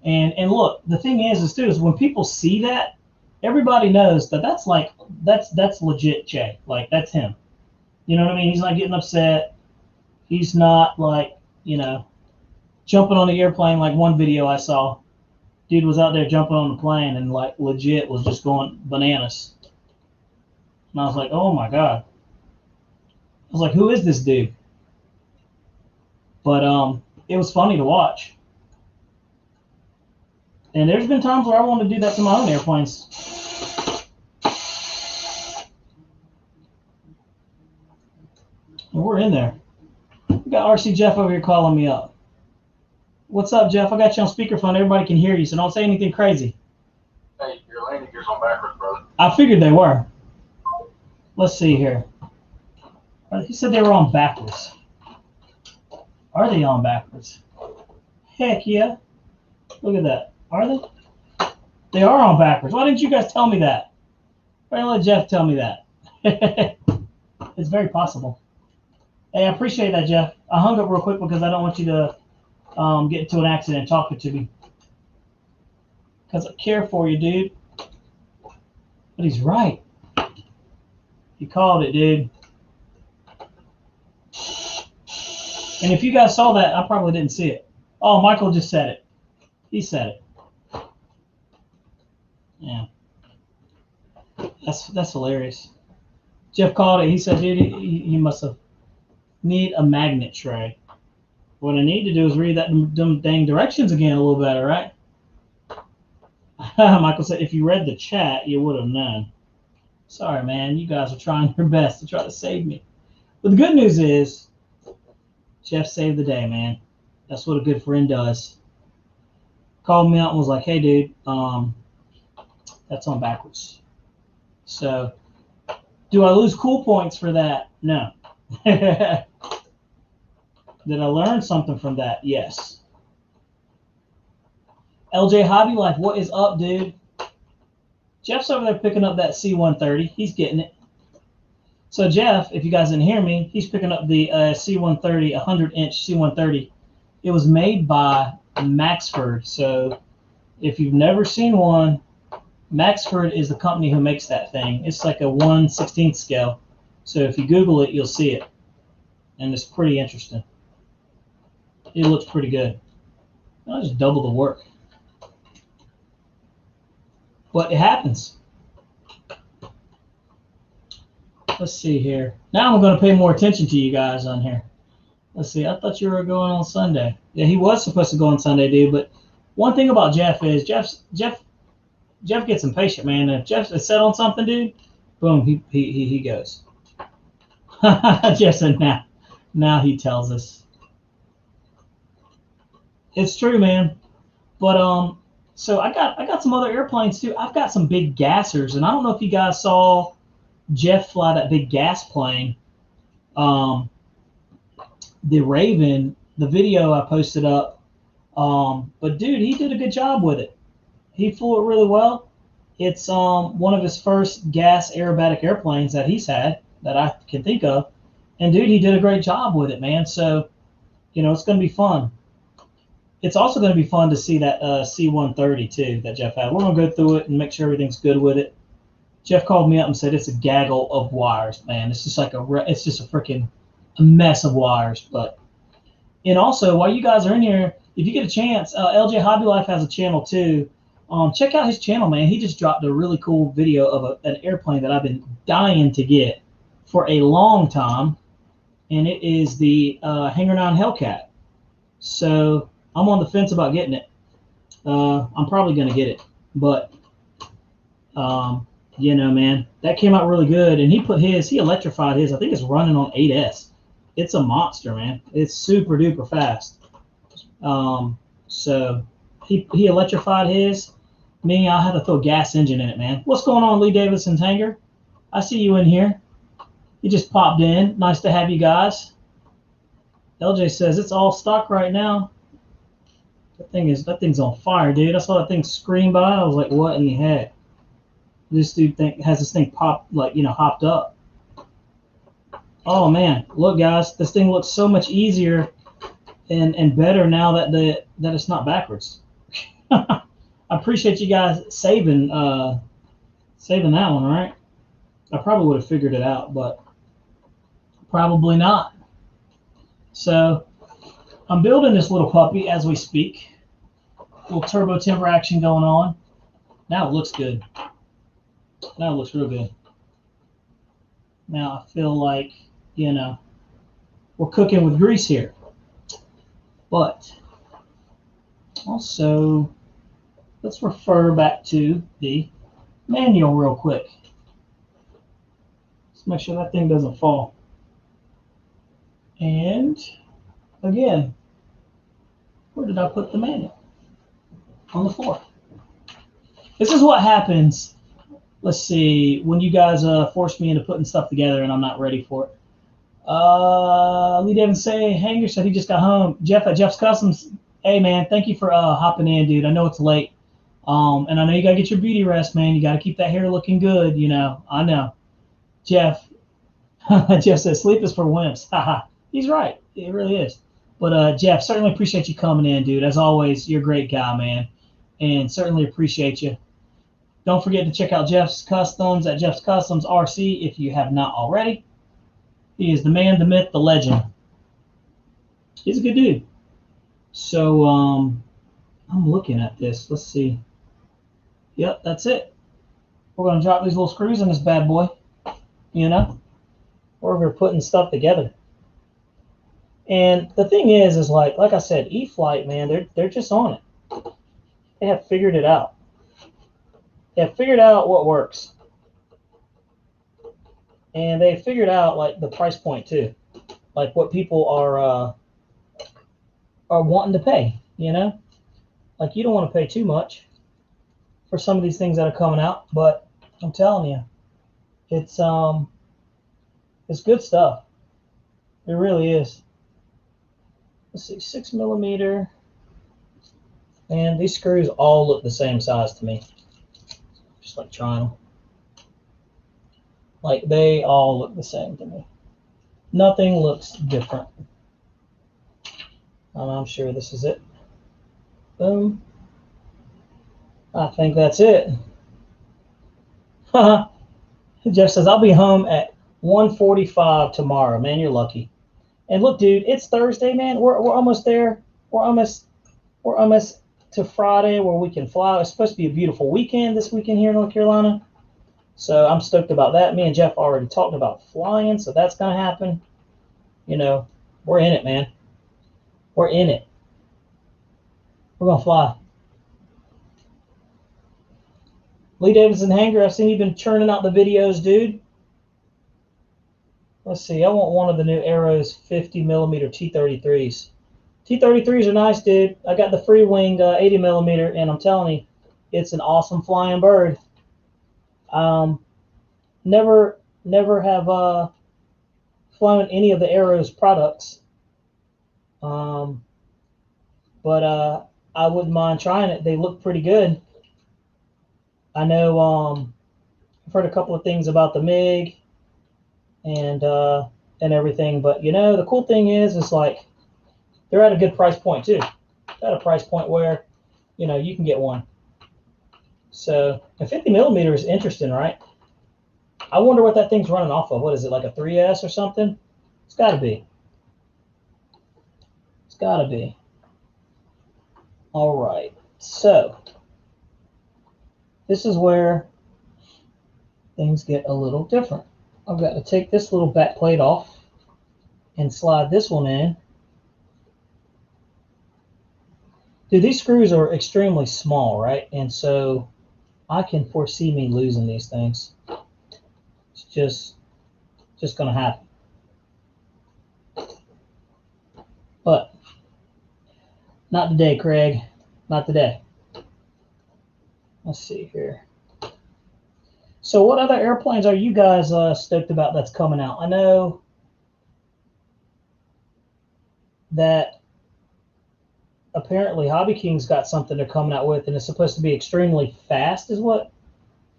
And look, the thing is when people see that, everybody knows that that's legit Che. Like, that's him. You know what I mean? He's not getting upset. He's not like, jumping on the airplane like one video I saw. Dude was out there jumping on the plane and like legit was just going bananas. And I was like, oh my God. I was like, who is this dude? But it was funny to watch. And there's been times where I want to do that to my own airplanes. And we're in there. We got RC Jeff over here calling me up. What's up, Jeff? I got you on speakerphone. Everybody can hear you, so don't say anything crazy. Hey, your landing gears on backwards, brother. I figured they were. Let's see here. He said they were on backwards. Are they on backwards? Heck yeah. Look at that. Are they? They are on backwards. Why didn't you guys tell me that? Why didn't let Jeff tell me that? It's very possible. Hey, I appreciate that, Jeff. I hung up real quick because I don't want you to get into an accident talking to me. Because I care for you, dude. But he's right. He called it, dude. And if you guys saw that, I probably didn't see it. Oh, Michael just said it. He said it. Yeah. That's hilarious. Jeff called it. He said, dude, you must have need a magnet tray. What I need to do is read them dang directions again a little better, right? Michael said, if you read the chat, you would have known. Sorry, man. You guys are trying your best to try to save me. But the good news is, Jeff saved the day, man. That's what a good friend does. Called me out and was like, "Hey, dude, that's on backwards." So, do I lose cool points for that? No. Did I learn something from that? Yes. LJ Hobby Life, what is up, dude? Jeff's over there picking up that C130. He's getting it. So Jeff, if you guys didn't hear me, he's picking up the C130, 100-inch C130. It was made by Maxford. So if you've never seen one, Maxford is the company who makes that thing. It's like a 1/16 scale. So if you Google it, you'll see it. And it's pretty interesting. It looks pretty good. I'll just double the work. But it happens. Let's see here. Now I'm going to pay more attention to you guys on here. Let's see. I thought you were going on Sunday. Yeah, he was supposed to go on Sunday, dude. But one thing about Jeff is Jeff gets impatient, man. If Jeff is set on something, dude, boom, he goes. Jeff said, now he tells us. It's true, man. But so I got some other airplanes too. I've got some big gassers, and I don't know if you guys saw Jeff fly that big gas plane. The Raven, the video I posted up. But dude, he did a good job with it. He flew it really well. It's one of his first gas aerobatic airplanes that he's had that I can think of. And dude, he did a great job with it, man. So, it's going to be fun. It's also going to be fun to see that C-130 too that Jeff had. We're going to go through it and make sure everything's good with it. Jeff called me up and said it's a gaggle of wires, man. It's just like it's just a freaking mess of wires. And also, while you guys are in here, if you get a chance, LJ Hobby Life has a channel too. Check out his channel, man. He just dropped a really cool video of an airplane that I've been dying to get for a long time, and it is the Hangar 9 Hellcat. So I'm on the fence about getting it. I'm probably going to get it, but man, that came out really good. And he electrified his. I think it's running on 8S. It's a monster, man. It's super duper fast. So he electrified his. Me, I'll have to throw a gas engine in it, man. What's going on, Lee Davidson's hangar? I see you in here. You just popped in. Nice to have you guys. LJ says it's all stock right now. That thing's on fire, dude. I saw that thing scream by. I was like, what in the heck? This dude has this thing hopped up. Oh man, look guys, this thing looks so much easier and better now that it's not backwards. I appreciate you guys saving that one, right? I probably would have figured it out, but probably not. So I'm building this little puppy as we speak. Little turbo timber action going on. Now it looks good. Now it looks real good. Now I feel like, we're cooking with grease here. But also, let's refer back to the manual real quick. Let's make sure that thing doesn't fall. And again, where did I put the manual? On the floor. This is what happens. Let's see, when you guys force me into putting stuff together and I'm not ready for it. Lee Davis Hanger said he just got home. Jeff at Jeff's Customs. Hey man, thank you for hopping in, dude. I know it's late. And I know you gotta get your beauty rest, man. You gotta keep that hair looking good, I know. Jeff says sleep is for wimps. Haha. He's right. It really is. But Jeff, certainly appreciate you coming in, dude. As always, you're a great guy, man. And certainly appreciate you. Don't forget to check out Jeff's Customs at Jeff's Customs RC if you have not already. He is the man, the myth, the legend. He's a good dude. So I'm looking at this. Let's see. Yep, that's it. We're going to drop these little screws in this bad boy. We're putting stuff together. And the thing is like I said, E-Flight, man, they're just on it. They have figured it out. They have figured out what works. and they figured out like the price point too, like what people are wanting to pay. You know, like you don't want to pay too much for some of these things that are coming out, but I'm telling you, it's good stuff. It really is. Let's see, 6mm, and these screws all look the same size to me. Just like trying them. Like they all look the same to me. Nothing looks different. And I'm sure this is it. Boom. I think that's it. Jeff says, I'll be home at 1:45 tomorrow. Man, you're lucky. And look, dude, it's Thursday, man. We're almost there. We're almost to Friday where we can fly. It's supposed to be a beautiful weekend this weekend here in North Carolina. So I'm stoked about that. Me and Jeff already talked about flying, so that's going to happen. You know, we're in it, man. We're in it. We're going to fly. Lee Davidson Hanger, I've seen you've been churning out the videos, dude. Let's see. I want one of the new Arrows 50mm T-33s. T-33s are nice, dude. I got the Freewing 80mm, and I'm telling you, it's an awesome flying bird. Never have flown any of the Arrows products, but I wouldn't mind trying it. They look pretty good. I know I've heard a couple of things about the MiG and everything, but you know the cool thing is like they're at a good price point too. At a price point where you know you can get one. So the 50mm is interesting, right? I wonder what that thing's running off of. What is it, like a 3S or something? It's got to be. It's got to be. All right. So this is where things get a little different. I've got to take this little back plate off and slide this one in. Dude, these screws are extremely small, right? And so I can foresee me losing these things. It's just going to happen. But not today, Craig. Not today. Let's see here. So what other airplanes are you guys stoked about that's coming out? I know that apparently Hobby King's got something they're coming out with, and it's supposed to be extremely fast is what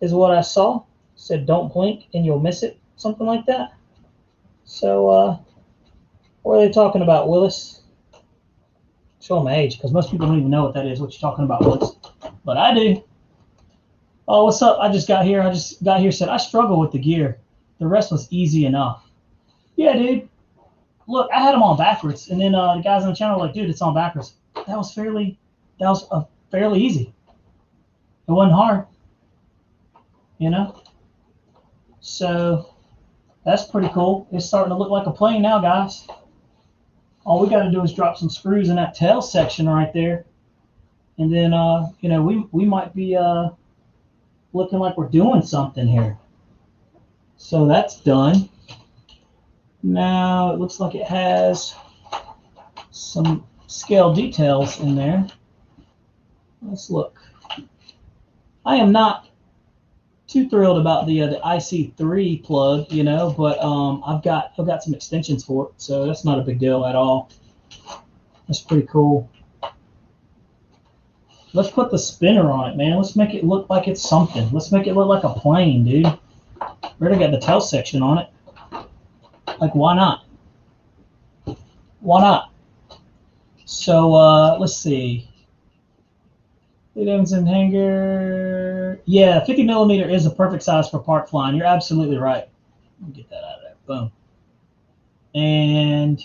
I saw. It said don't blink and you'll miss it, something like that. So what are they talking about, Willis? Show my age, because most people don't even know what that is, what you're talking about, Willis. But I do. Oh, what's up? I just got here, said, I struggle with the gear. The rest was easy enough. Yeah, dude. Look, I had them on backwards, and then the guys on the channel were like, dude, it's on backwards. That was fairly easy. It wasn't hard. You know? So that's pretty cool. It's starting to look like a plane now, guys. All we got to do is drop some screws in that tail section right there. And then, you know, we might be looking like we're doing something here. So that's done. Now it looks like it has some scale details in there. Let's look. I am not too thrilled about the IC3 plug, you know, but I've got some extensions for it, so that's not a big deal at all. That's pretty cool. Let's put the spinner on it, man. Let's make it look like it's something. Let's make it look like a plane, dude. We already got the tail section on it. Like, why not? Why not? So let's see. Davidson Hanger. Yeah, 50mm is the perfect size for park flying. You're absolutely right. Let me get that out of there. Boom. And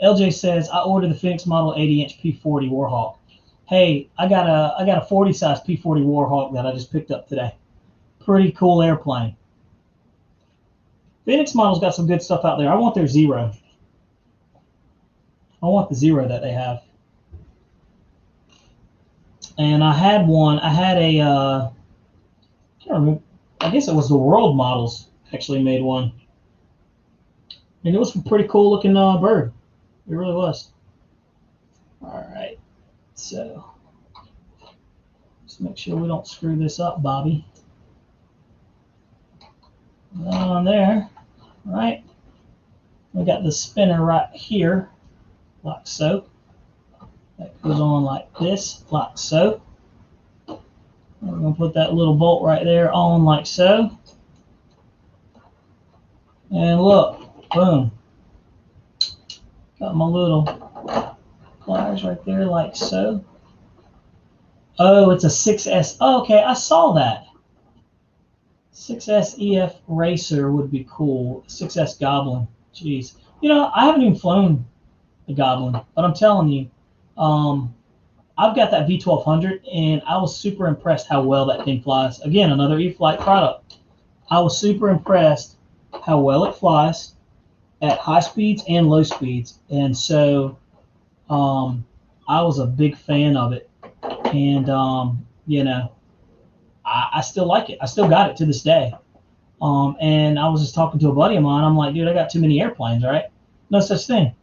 LJ says, I ordered the Phoenix Model 80-inch P40 Warhawk. Hey, I got a 40 size P40 Warhawk that I just picked up today. Pretty cool airplane. Phoenix Model's got some good stuff out there. I want their Zero. I want the Zero that they have. And I had one. I had a, I can't remember. I guess it was the World Models actually made one. And it was a pretty cool looking bird. It really was. All right, so just make sure we don't screw this up, Bobby. On there, right? We got the spinner right here, like so. That goes on like this, like so. And we're going to put that little bolt right there on like so. And look, boom. Got my little pliers right there like so. Oh, it's a 6S. Oh, okay, I saw that. 6S EF Racer would be cool. 6S Goblin. Jeez. You know, I haven't even flown the Goblin, but I'm telling you, I've got that V1200, and I was super impressed how well that thing flies. Again, another E-flite product. I was super impressed how well it flies at high speeds and low speeds, and so I was a big fan of it. And you know, I still like it. I still got it to this day. And I was just talking to a buddy of mine. I'm like, dude, I got too many airplanes, right? No such thing.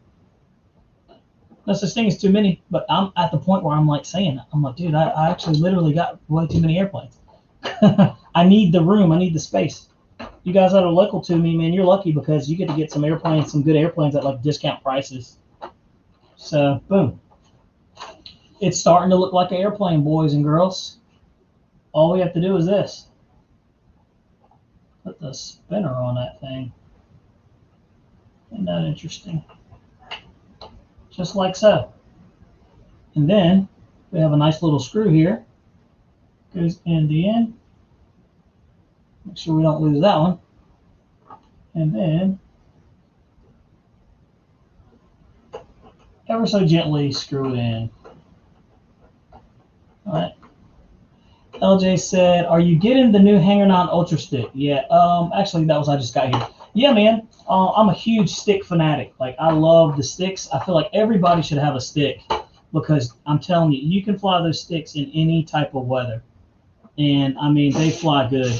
No such thing as too many. But I'm at the point where I'm like saying, I'm like, dude, I actually literally got way too many airplanes. I need the room. I need the space. You guys that are local to me, man, you're lucky because you get to get some airplanes, some good airplanes at like discount prices. So, boom. It's starting to look like an airplane, boys and girls. All we have to do is this. Put the spinner on that thing. Isn't that interesting? Just like so. And then we have a nice little screw here. Goes in the end. Make sure we don't lose that one. And then ever so gently screw it in. All right. LJ said, "Are you getting the new Hanger 9 Ultra Stick?" Yeah. Actually, that was I just got here. Yeah, man. I'm a huge stick fanatic. Like, I love the sticks. I feel like everybody should have a stick because I'm telling you, you can fly those sticks in any type of weather. And I mean, they fly good.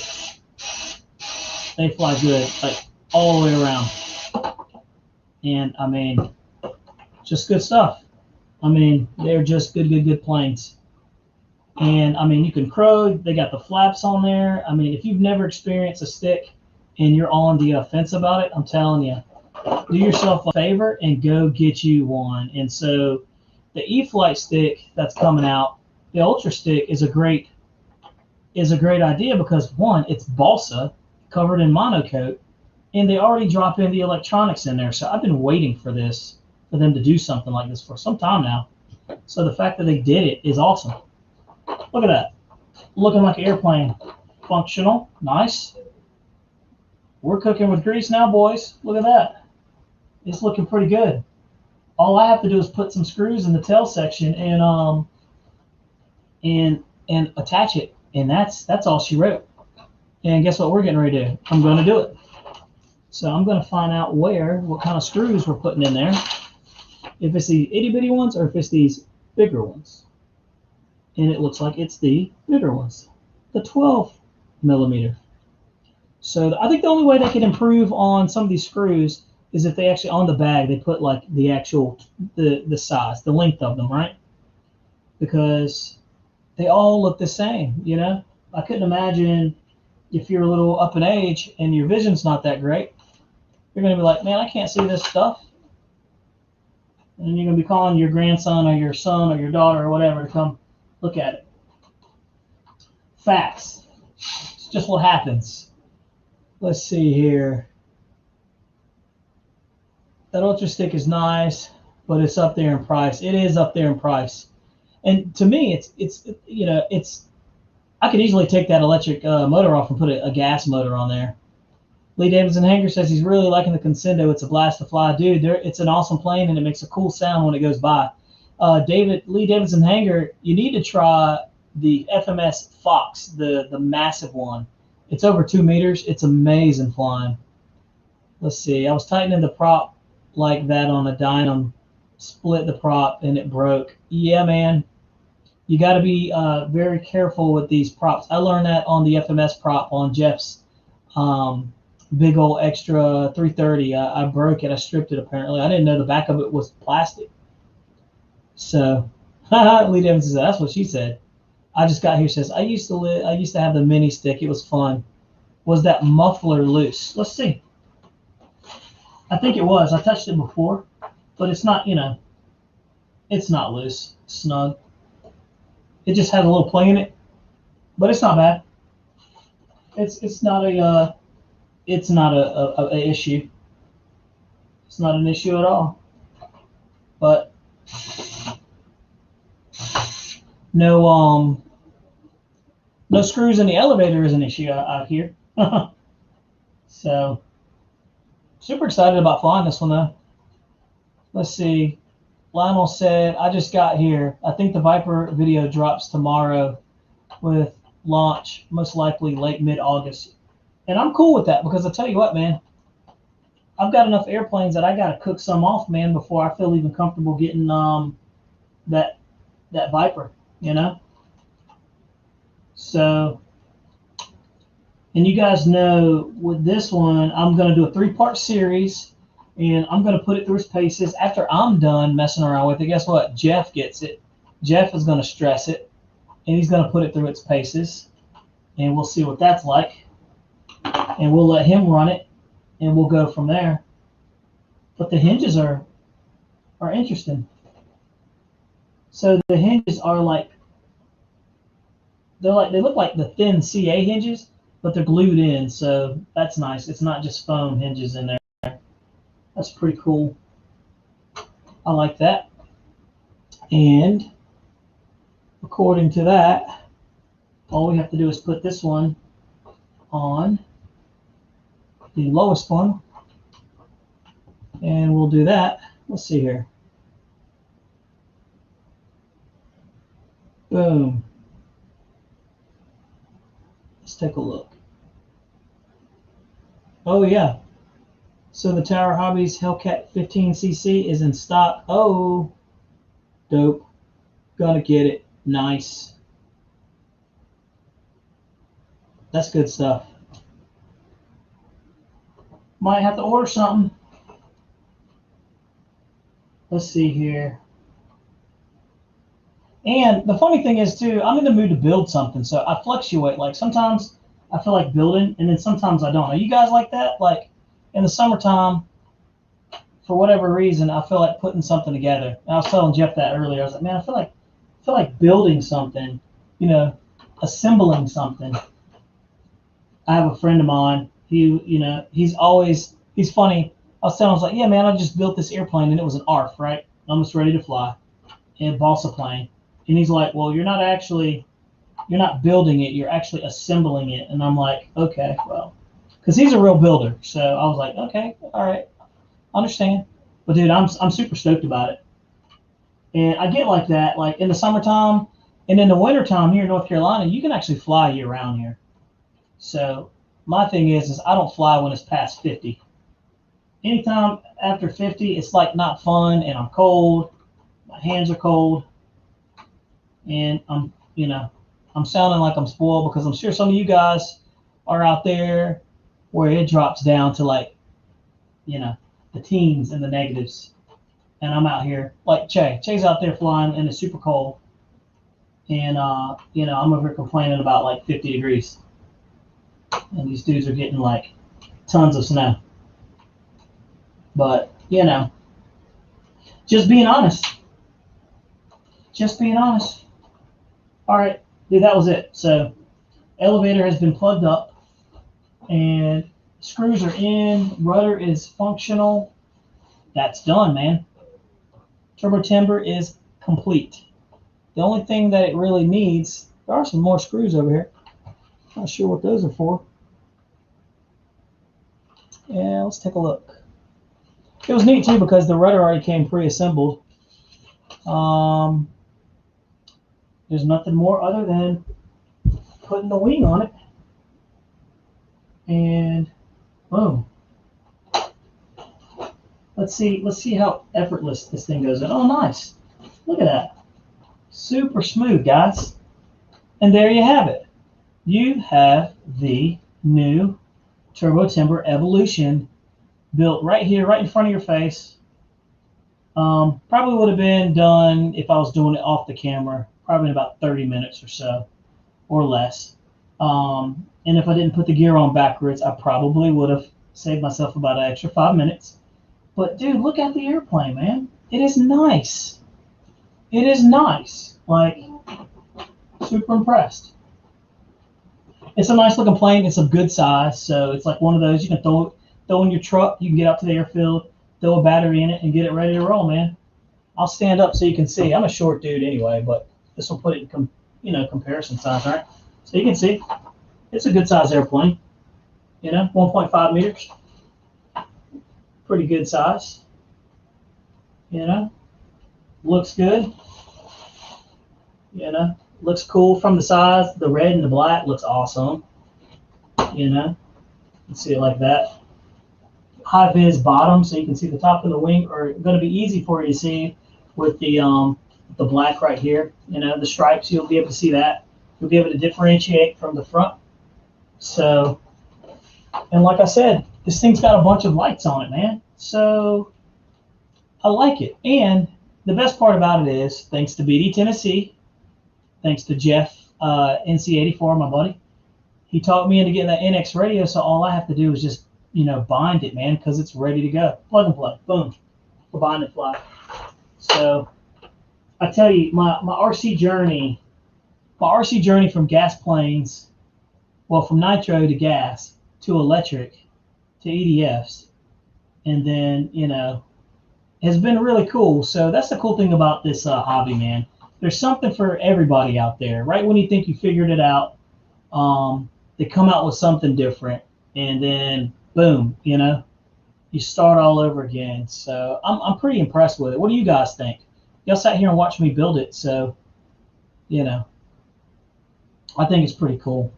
They fly good, like all the way around. And I mean, just good stuff. I mean, they're just good planes. And I mean, you can crow. They got the flaps on there. I mean, if you've never experienced a stick and you're on the fence about it, I'm telling you, do yourself a favor and go get you one. And so the E-flite stick that's coming out, the Ultra Stick is a great idea because one, it's balsa covered in monocoat, and they already drop in the electronics in there. So I've been waiting for them to do something like this for some time now. So the fact that they did it is awesome. Look at that. Looking like an airplane. Functional. Nice. We're cooking with grease now, boys. Look at that. It's looking pretty good. All I have to do is put some screws in the tail section and attach it. And that's all she wrote. And guess what we're getting ready to do? I'm going to do it. So I'm going to find out what kind of screws we're putting in there. If it's the itty bitty ones or if it's these bigger ones. And it looks like it's the bigger ones, the 12 millimeter. So I think the only way they could improve on some of these screws is if they actually, on the bag, they put like the actual, the size, the length of them, right? Because they all look the same, you know? I couldn't imagine if you're a little up in age and your vision's not that great, you're going to be like, man, I can't see this stuff. And then you're going to be calling your grandson or your son or your daughter or whatever to come look at it. Facts. It's just what happens. Let's see here. That Ultra Stick is nice, but it's up there in price. It is up there in price. And to me, it's I could easily take that electric motor off and put a gas motor on there. Lee Davidson Hanger says he's really liking the Consendo. It's a blast to fly. Dude, it's an awesome plane, and it makes a cool sound when it goes by. Lee Davidson Hanger, you need to try the FMS Fox, the massive one. It's over 2 meters. It's amazing flying. Let's see. I was tightening the prop like that on a Dynam, split the prop, and it broke. Yeah, man. You got to be very careful with these props. I learned that on the FMS prop on Jeff's big old extra 330. I broke it. I stripped it apparently. I didn't know the back of it was plastic. So, Lee Evans says, that's what she said. I just got here. Says I used to have the mini stick. It was fun. Was that muffler loose? Let's see. I think it was. I touched it before, but it's not. It's not loose. It's snug. It just has a little play in it, but it's not bad. It's not a issue. It's not an issue at all. But no screws in the elevator is an issue out here. So super excited about flying this one though. Let's see. Lionel said, I just got here. I think the Viper video drops tomorrow with launch, most likely late mid-August. And I'm cool with that because I tell you what, man, I've got enough airplanes that I got to cook some off, man, before I feel even comfortable getting that Viper, So, and you guys know with this one, I'm going to do a 3-part series. And I'm going to put it through its paces. After I'm done messing around with it, guess what? Jeff gets it. Jeff is going to stress it, and he's going to put it through its paces. And we'll see what that's like. And we'll let him run it, and we'll go from there. But the hinges are interesting. So the hinges are they look like the thin CA hinges, but they're glued in. So that's nice. It's not just foam hinges in there. That's pretty cool. I like that. And according to that, all we have to do is put this one on the lowest one. And we'll do that. Let's see here. Boom. Let's take a look. Oh, yeah. So the Tower Hobbies Hellcat 15cc is in stock. Oh, dope. Gotta get it. Nice. That's good stuff. Might have to order something. Let's see here. And the funny thing is, too, I'm in the mood to build something. So I fluctuate. Like, sometimes I feel like building, and then sometimes I don't. Are you guys like that? Like, in the summertime, for whatever reason, I feel like putting something together. And I was telling Jeff that earlier. I was like, man, I feel like building something, assembling something. I have a friend of mine. He's funny. I was telling him, I was like, yeah, man, I just built this airplane, and it was an ARF, right? Almost ready to fly, and balsa plane. And he's like, well, you're not building it, you're actually assembling it. And I'm like, okay, well. Because he's a real builder. So I was like, okay, all right, understand. But, dude, I'm super stoked about it. And I get like that, like in the summertime and in the wintertime here in North Carolina, you can actually fly year-round here. So my thing is I don't fly when it's past 50. Anytime after 50, it's like not fun, and I'm cold. My hands are cold. And I'm sounding like I'm spoiled because I'm sure some of you guys are out there where it drops down to the teens and the negatives. And I'm out here like Che's out there flying and it's super cold. And, I'm over here complaining about like 50 degrees. And these dudes are getting like tons of snow. But, just being honest. Just being honest. All right, dude, that was it. So, elevator has been plugged up. And screws are in, rudder is functional. That's done, man. Turbo timber is complete. The only thing that it really needs, there are some more screws over here. Not sure what those are for. Yeah, let's take a look. It was neat too because the rudder already came pre-assembled. There's nothing more other than putting the wing on it. And boom. Let's see how effortless this thing goes in. Oh, nice. Look at that. Super smooth, guys. And there you have it. You have the new turbo timber evolution, built right here, right in front of your face. Probably would have been done if I was doing it off the camera, probably in about 30 minutes or so, or less. And if I didn't put the gear on backwards, I probably would have saved myself about an extra 5 minutes. But dude, look at the airplane, man. It is nice. It is nice. Like, super impressed. It's a nice looking plane. It's a good size, so it's like one of those you can throw in your truck. You can get out to the airfield, throw a battery in it, and get it ready to roll, man. I'll stand up so you can see. I'm a short dude anyway, but this will put it in comparison size, right? So you can see it's a good size airplane. 1.5 meters. Pretty good size. Looks good. Looks cool from the sides. The red and the black looks awesome. You can see it like that. High vis bottom, so you can see the top of the wing, are going to be easy for you to see with the black right here. The stripes, you'll be able to see that. You'll be able to differentiate from the front. So, and like I said, this thing's got a bunch of lights on it, man. So I like it. And the best part about it is, thanks to BD Tennessee, thanks to Jeff, NC84, my buddy, he taught me into getting that NX radio, so all I have to do is just, bind it, man, because it's ready to go. Plug and play. Boom. Bind and fly. So I tell you, my RC journey from gas planes, from nitro to gas to electric to EDFs, and then, has been really cool. So that's the cool thing about this hobby, man. There's something for everybody out there. Right when you think you figured it out, they come out with something different, and then boom, you start all over again. So I'm pretty impressed with it. What do you guys think? Y'all sat here and watched me build it, so I think it's pretty cool.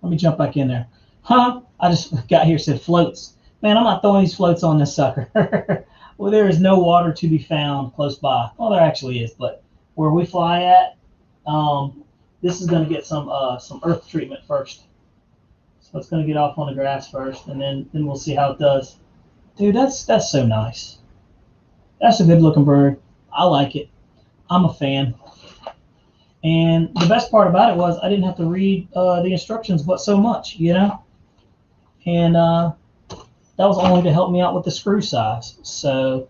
Let me jump back in there. I just got here, said floats. Man, I'm not throwing these floats on this sucker. Well, there is no water to be found close by. Well, there actually is, but where we fly at, this is going to get some earth treatment first. So it's going to get off on the grass first, and then we'll see how it does. Dude, that's so nice. That's a good looking bird. I like it. I'm a fan. And the best part about it was I didn't have to read the instructions but so much, And that was only to help me out with the screw size. So,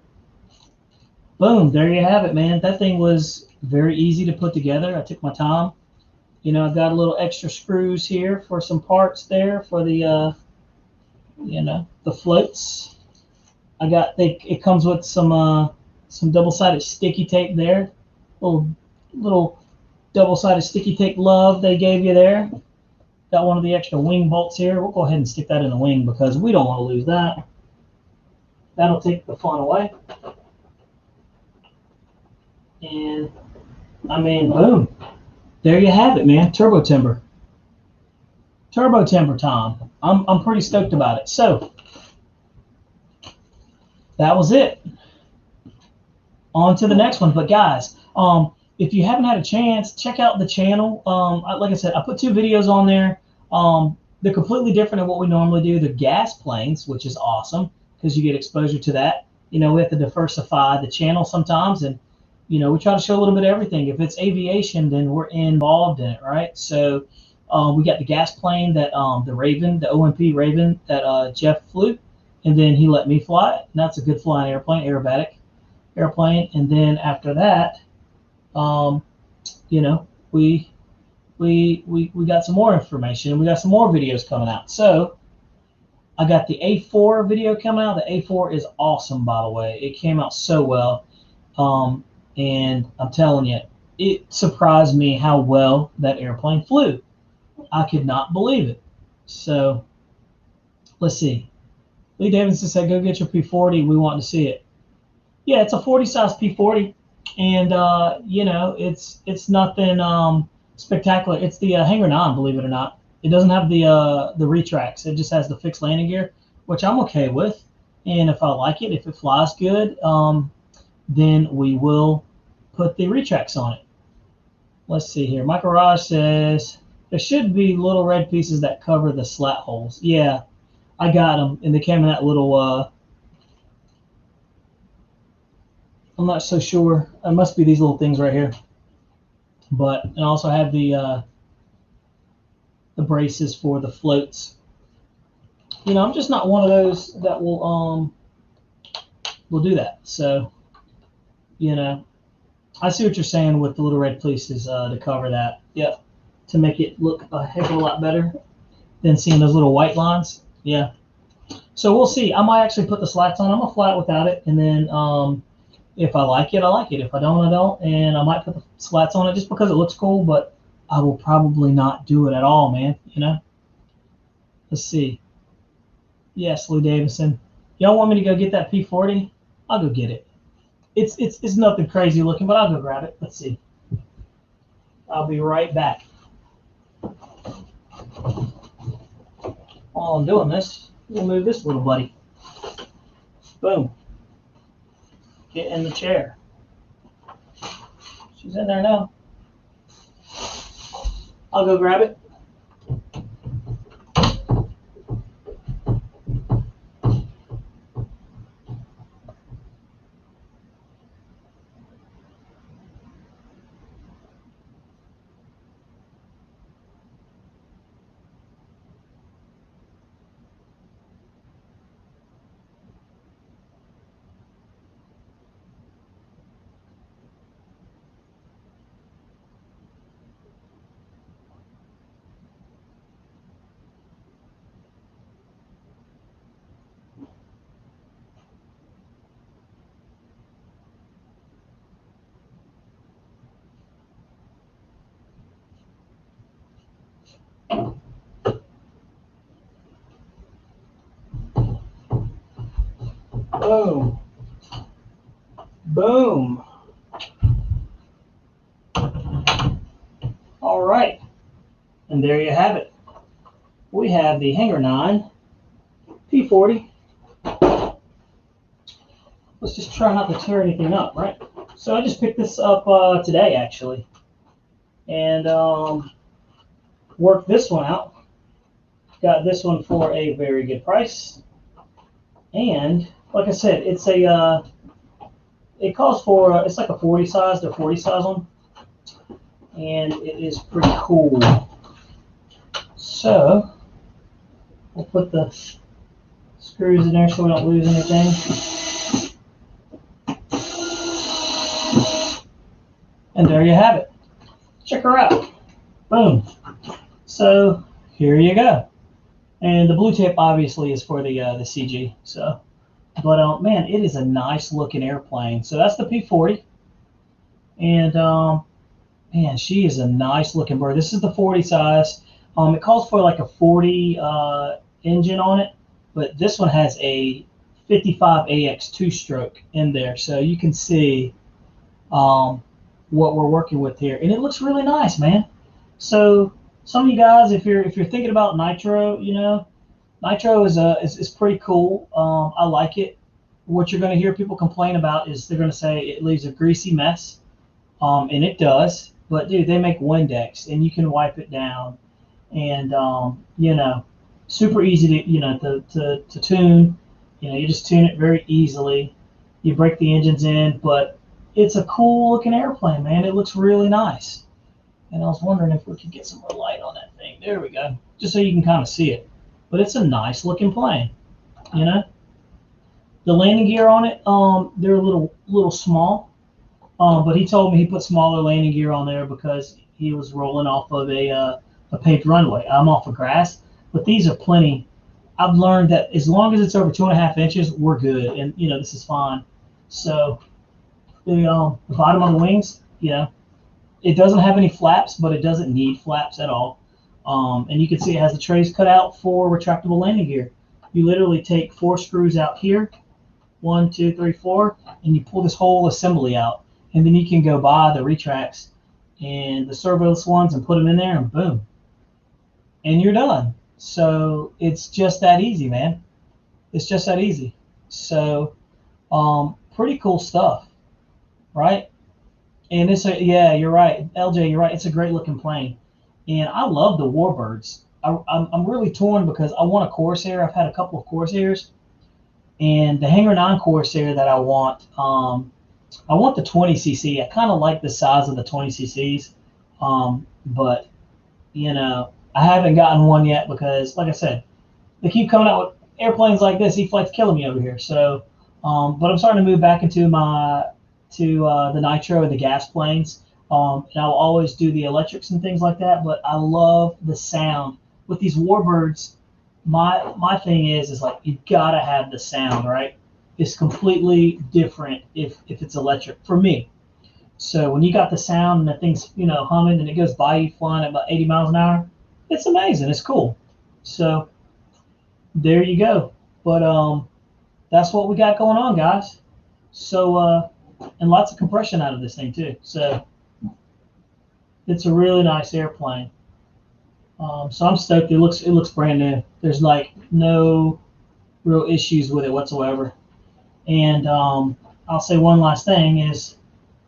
boom, there you have it, man. That thing was very easy to put together. I took my time. I've got a little extra screws here for some parts there for the, the floats. It comes with some double-sided sticky tape there. Little double-sided sticky tape love they gave you there. Got one of the extra wing bolts here. We'll go ahead and stick that in the wing because we don't want to lose that. That'll take the fun away. And, boom. There you have it, man. Turbo timber. Turbo timber time. I'm pretty stoked about it. So, that was it. On to the next one. But, guys, if you haven't had a chance, check out the channel. Like I said, I put 2 videos on there. They're completely different than what we normally do. They're gas planes, which is awesome because you get exposure to that. We have to diversify the channel sometimes, and we try to show a little bit of everything. If it's aviation, then we're involved in it, right? So we got the gas plane that the Raven, the OMP Raven that Jeff flew, and then he let me fly it. And that's a good flying airplane, aerobatic airplane. And then after that, we got some more information. We got some more videos coming out. So I got the A4 video coming out. The A4 is awesome, by the way. It came out so well. And I'm telling you, it surprised me how well that airplane flew. I could not believe it. So let's see. Lee Davidson said, go get your P40. We want to see it. Yeah, it's a 40 size P40. And, it's nothing spectacular. It's the Hangar 9, believe it or not. It doesn't have the retracts. It just has the fixed landing gear, which I'm okay with. And if I like it, if it flies good, then we will put the retracts on it. Let's see here. Michael Raj says, there should be little red pieces that cover the slat holes. Yeah. I got them, and they came in that little. I'm not so sure. It must be these little things right here. But and I also have the braces for the floats. You know, I'm just not one of those that will do that. So, you know, I see what you're saying with the little red fleeces to cover that. Yep, to make it look a heck of a lot better than seeing those little white lines. Yeah. So we'll see. I might actually put the slats on. I'm gonna fly it without it, and then if I like it, I like it. If I don't, I don't. And I might put the slats on it just because it looks cool, but I will probably not do it at all, man. You know. Let's see. Yes, Lou Davison. Y'all want me to go get that P40? I'll go get it. It's nothing crazy looking, but I'll go grab it. Let's see. I'll be right back. While I'm doing this, we'll move this little buddy. Boom. Get in the chair. She's in there now. I'll go grab it. Boom. Boom. All right. And there you have it. We have the Hanger 9 P40. Let's just try not to tear anything up, right? So I just picked this up today, actually. And worked this one out. Got this one for a very good price. And like I said, it's a it calls for it's like a 40 size, the 40 size one, and it is pretty cool. So we'll put the screws in there so we don't lose anything. And there you have it. Check her out. Boom. So here you go. And the blue tip obviously is for the CG. So, but man, it is a nice looking airplane. So that's the P40, and man, she is a nice looking bird. This is the 40 size. It calls for like a 40 engine on it, but this one has a 55 AX 2-stroke in there, so you can see what we're working with here, and it looks really nice, man. So some of you guys, if you're thinking about nitro, you know, nitro is pretty cool. I like it. What you're going to hear people complain about is they're going to say it leaves a greasy mess, and it does. But dude, they make Windex, and you can wipe it down, and you know, super easy to tune. You know, you just tune it very easily. You break the engines in, but it's a cool looking airplane, man. It looks really nice. And I was wondering if we could get some more light on that thing. There we go. Just so you can kind of see it. But it's a nice looking plane, you know. The landing gear on it, they're a little small. But he told me he put smaller landing gear on there because he was rolling off of a paved runway. I'm off of grass, but these are plenty. I've learned that as long as it's over 2.5 inches, we're good, and you know this is fine. So the bottom of the wings, you know, it doesn't have any flaps, but it doesn't need flaps at all. And you can see it has the trays cut out for retractable landing gear. You literally take 4 screws out here, 1, 2, 3, 4, and you pull this whole assembly out. And then you can go buy the retracts and the servoless ones and put them in there, and boom. And you're done. So it's just that easy, man. It's just that easy. So pretty cool stuff, right? And yeah, you're right. LJ, you're right. It's a great looking plane. And I love the Warbirds. I'm really torn because I want a Corsair. I've had a couple of Corsairs, and the Hanger 9 Corsair that I want the 20cc. I kind of like the size of the 20cc's, but I haven't gotten one yet because, like I said, they keep coming out with airplanes like this. E-Flight's killing me over here. So, but I'm starting to move back into the nitro and the gas planes. And I'll always do the electrics and things like that. But I love the sound with these Warbirds. My thing is like you gotta have the sound, right? It's completely different if it's electric for me. So when you got the sound and the thing's humming and it goes by you flying at about 80 miles an hour, it's amazing. It's cool. So there you go. But that's what we got going on, guys. So and lots of compression out of this thing too. So it's a really nice airplane. So I'm stoked. It looks brand new. There's like no real issues with it whatsoever. And I'll say one last thing is,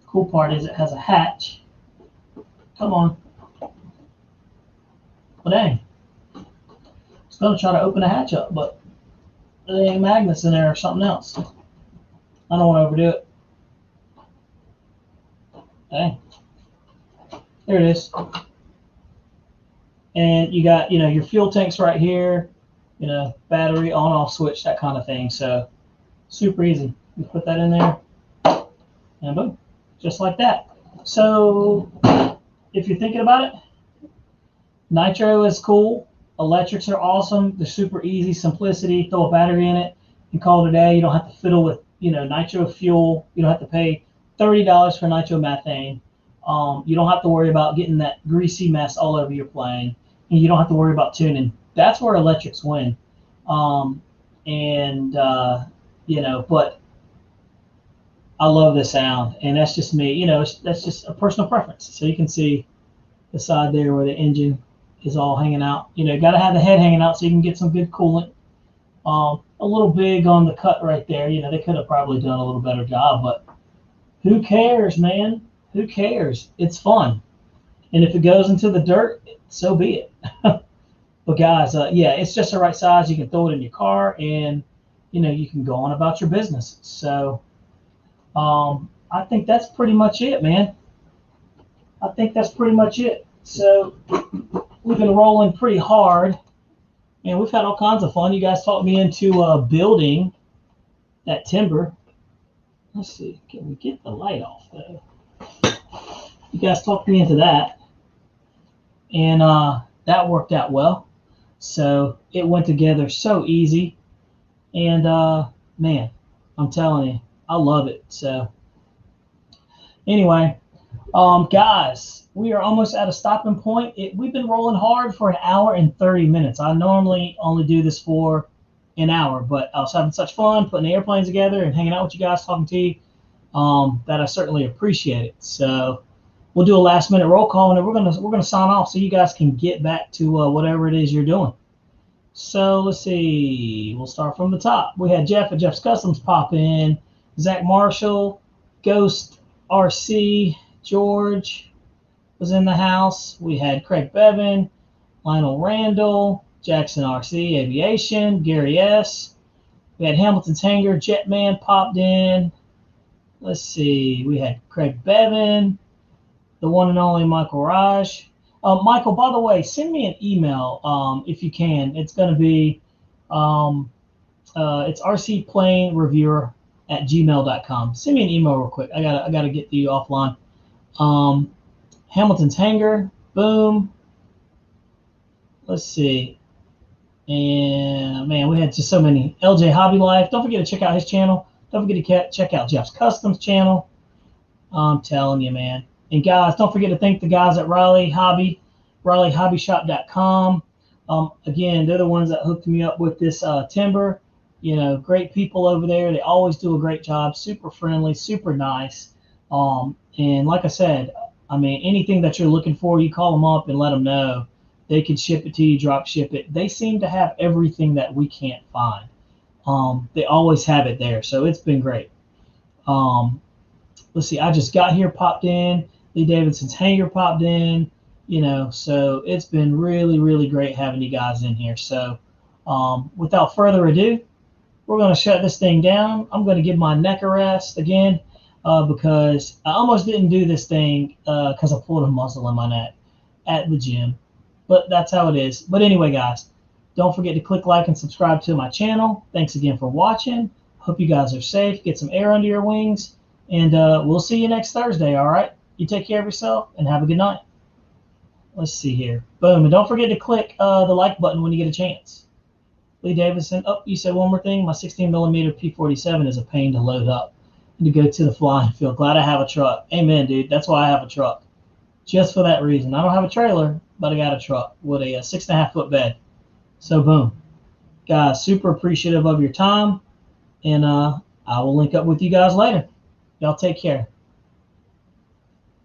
the cool part is it has a hatch. Come on. Well, dang. It's going to try to open the hatch up, but there ain't magnets in there or something else. I don't want to overdo it. Dang. There it is. And you got, your fuel tanks right here, battery on off switch, that kind of thing. So super easy. You put that in there and boom, just like that. So if you're thinking about it, nitro is cool. Electrics are awesome. They're super easy, simplicity. Throw a battery in it and call it a day. You don't have to fiddle with, nitro fuel. You don't have to pay $30 for nitromethane. You don't have to worry about getting that greasy mess all over your plane, and you don't have to worry about tuning. That's where electrics win. But I love the sound, and that's just me. That's just a personal preference. So you can see the side there where the engine is all hanging out. Got to have the head hanging out so you can get some good coolant. A little big on the cut right there. They could have probably done a little better job, but who cares, man? Who cares? It's fun. And if it goes into the dirt, so be it. But guys, yeah, it's just the right size. You can throw it in your car and, you can go on about your business. So I think that's pretty much it, man. I think that's pretty much it. So we've been rolling pretty hard, and we've had all kinds of fun. You guys talked me into building that timber. Let's see, can we get the light off though? You guys talked me into that, and that worked out well. So it went together so easy, and man, I'm telling you, I love it. So anyway, guys, we are almost at a stopping point. We've been rolling hard for an hour and 30 minutes. I normally only do this for an hour, but I was having such fun putting the airplanes together and hanging out with you guys, talking to you, that I certainly appreciate it. So we'll do a last minute roll call, and then we're gonna sign off so you guys can get back to whatever it is you're doing. So let's see. We'll start from the top. We had Jeff at Jeff's Customs pop in, Zach Marshall, Ghost RC, George was in the house. We had Craig Bevan, Lionel Randall, Jackson RC Aviation, Gary S. We had Hamilton's Hangar, Jetman popped in. Let's see. We had Craig Bevan, the one and only Michael Raj. Michael, by the way, send me an email if you can. It's going to be it's Rcplanereviewer at gmail.com. Send me an email real quick. I gotta get to you offline. Hamilton's Hangar, boom. Let's see. And man, we had just so many. LJ Hobby Life. Don't forget to check out his channel. Don't forget to check out Jeff's Customs channel. I'm telling you, man. And guys, don't forget to thank the guys at Riley Hobby, RileyHobbyShop.com. Again, they're the ones that hooked me up with this timber. Great people over there. They always do a great job. Super friendly, super nice. And like I said, I mean, anything that you're looking for, you call them up and let them know. They can ship it to you, drop ship it. They seem to have everything that we can't find. They always have it there, so it's been great. Let's see, I just got here, popped in. Lee Davidson's Hangar popped in. You know, so it's been really, really great having you guys in here. So without further ado, we're going to shut this thing down. I'm going to give my neck a rest again because I almost didn't do this thing because I pulled a muscle in my neck at the gym. But that's how it is. But anyway, guys, don't forget to click like and subscribe to my channel. Thanks again for watching. Hope you guys are safe. Get some air under your wings. And we'll see you next Thursday, all right? You take care of yourself and have a good night. Let's see here. Boom. And don't forget to click the like button when you get a chance. Lee Davison. Oh, you said one more thing. My 16mm P47 is a pain to load up and to go to the flying field. Glad I have a truck. Amen, dude. That's why I have a truck. Just for that reason. I don't have a trailer, but I got a truck with a 6.5-foot bed. So, boom. Guys, super appreciative of your time. And I will link up with you guys later. Y'all take care.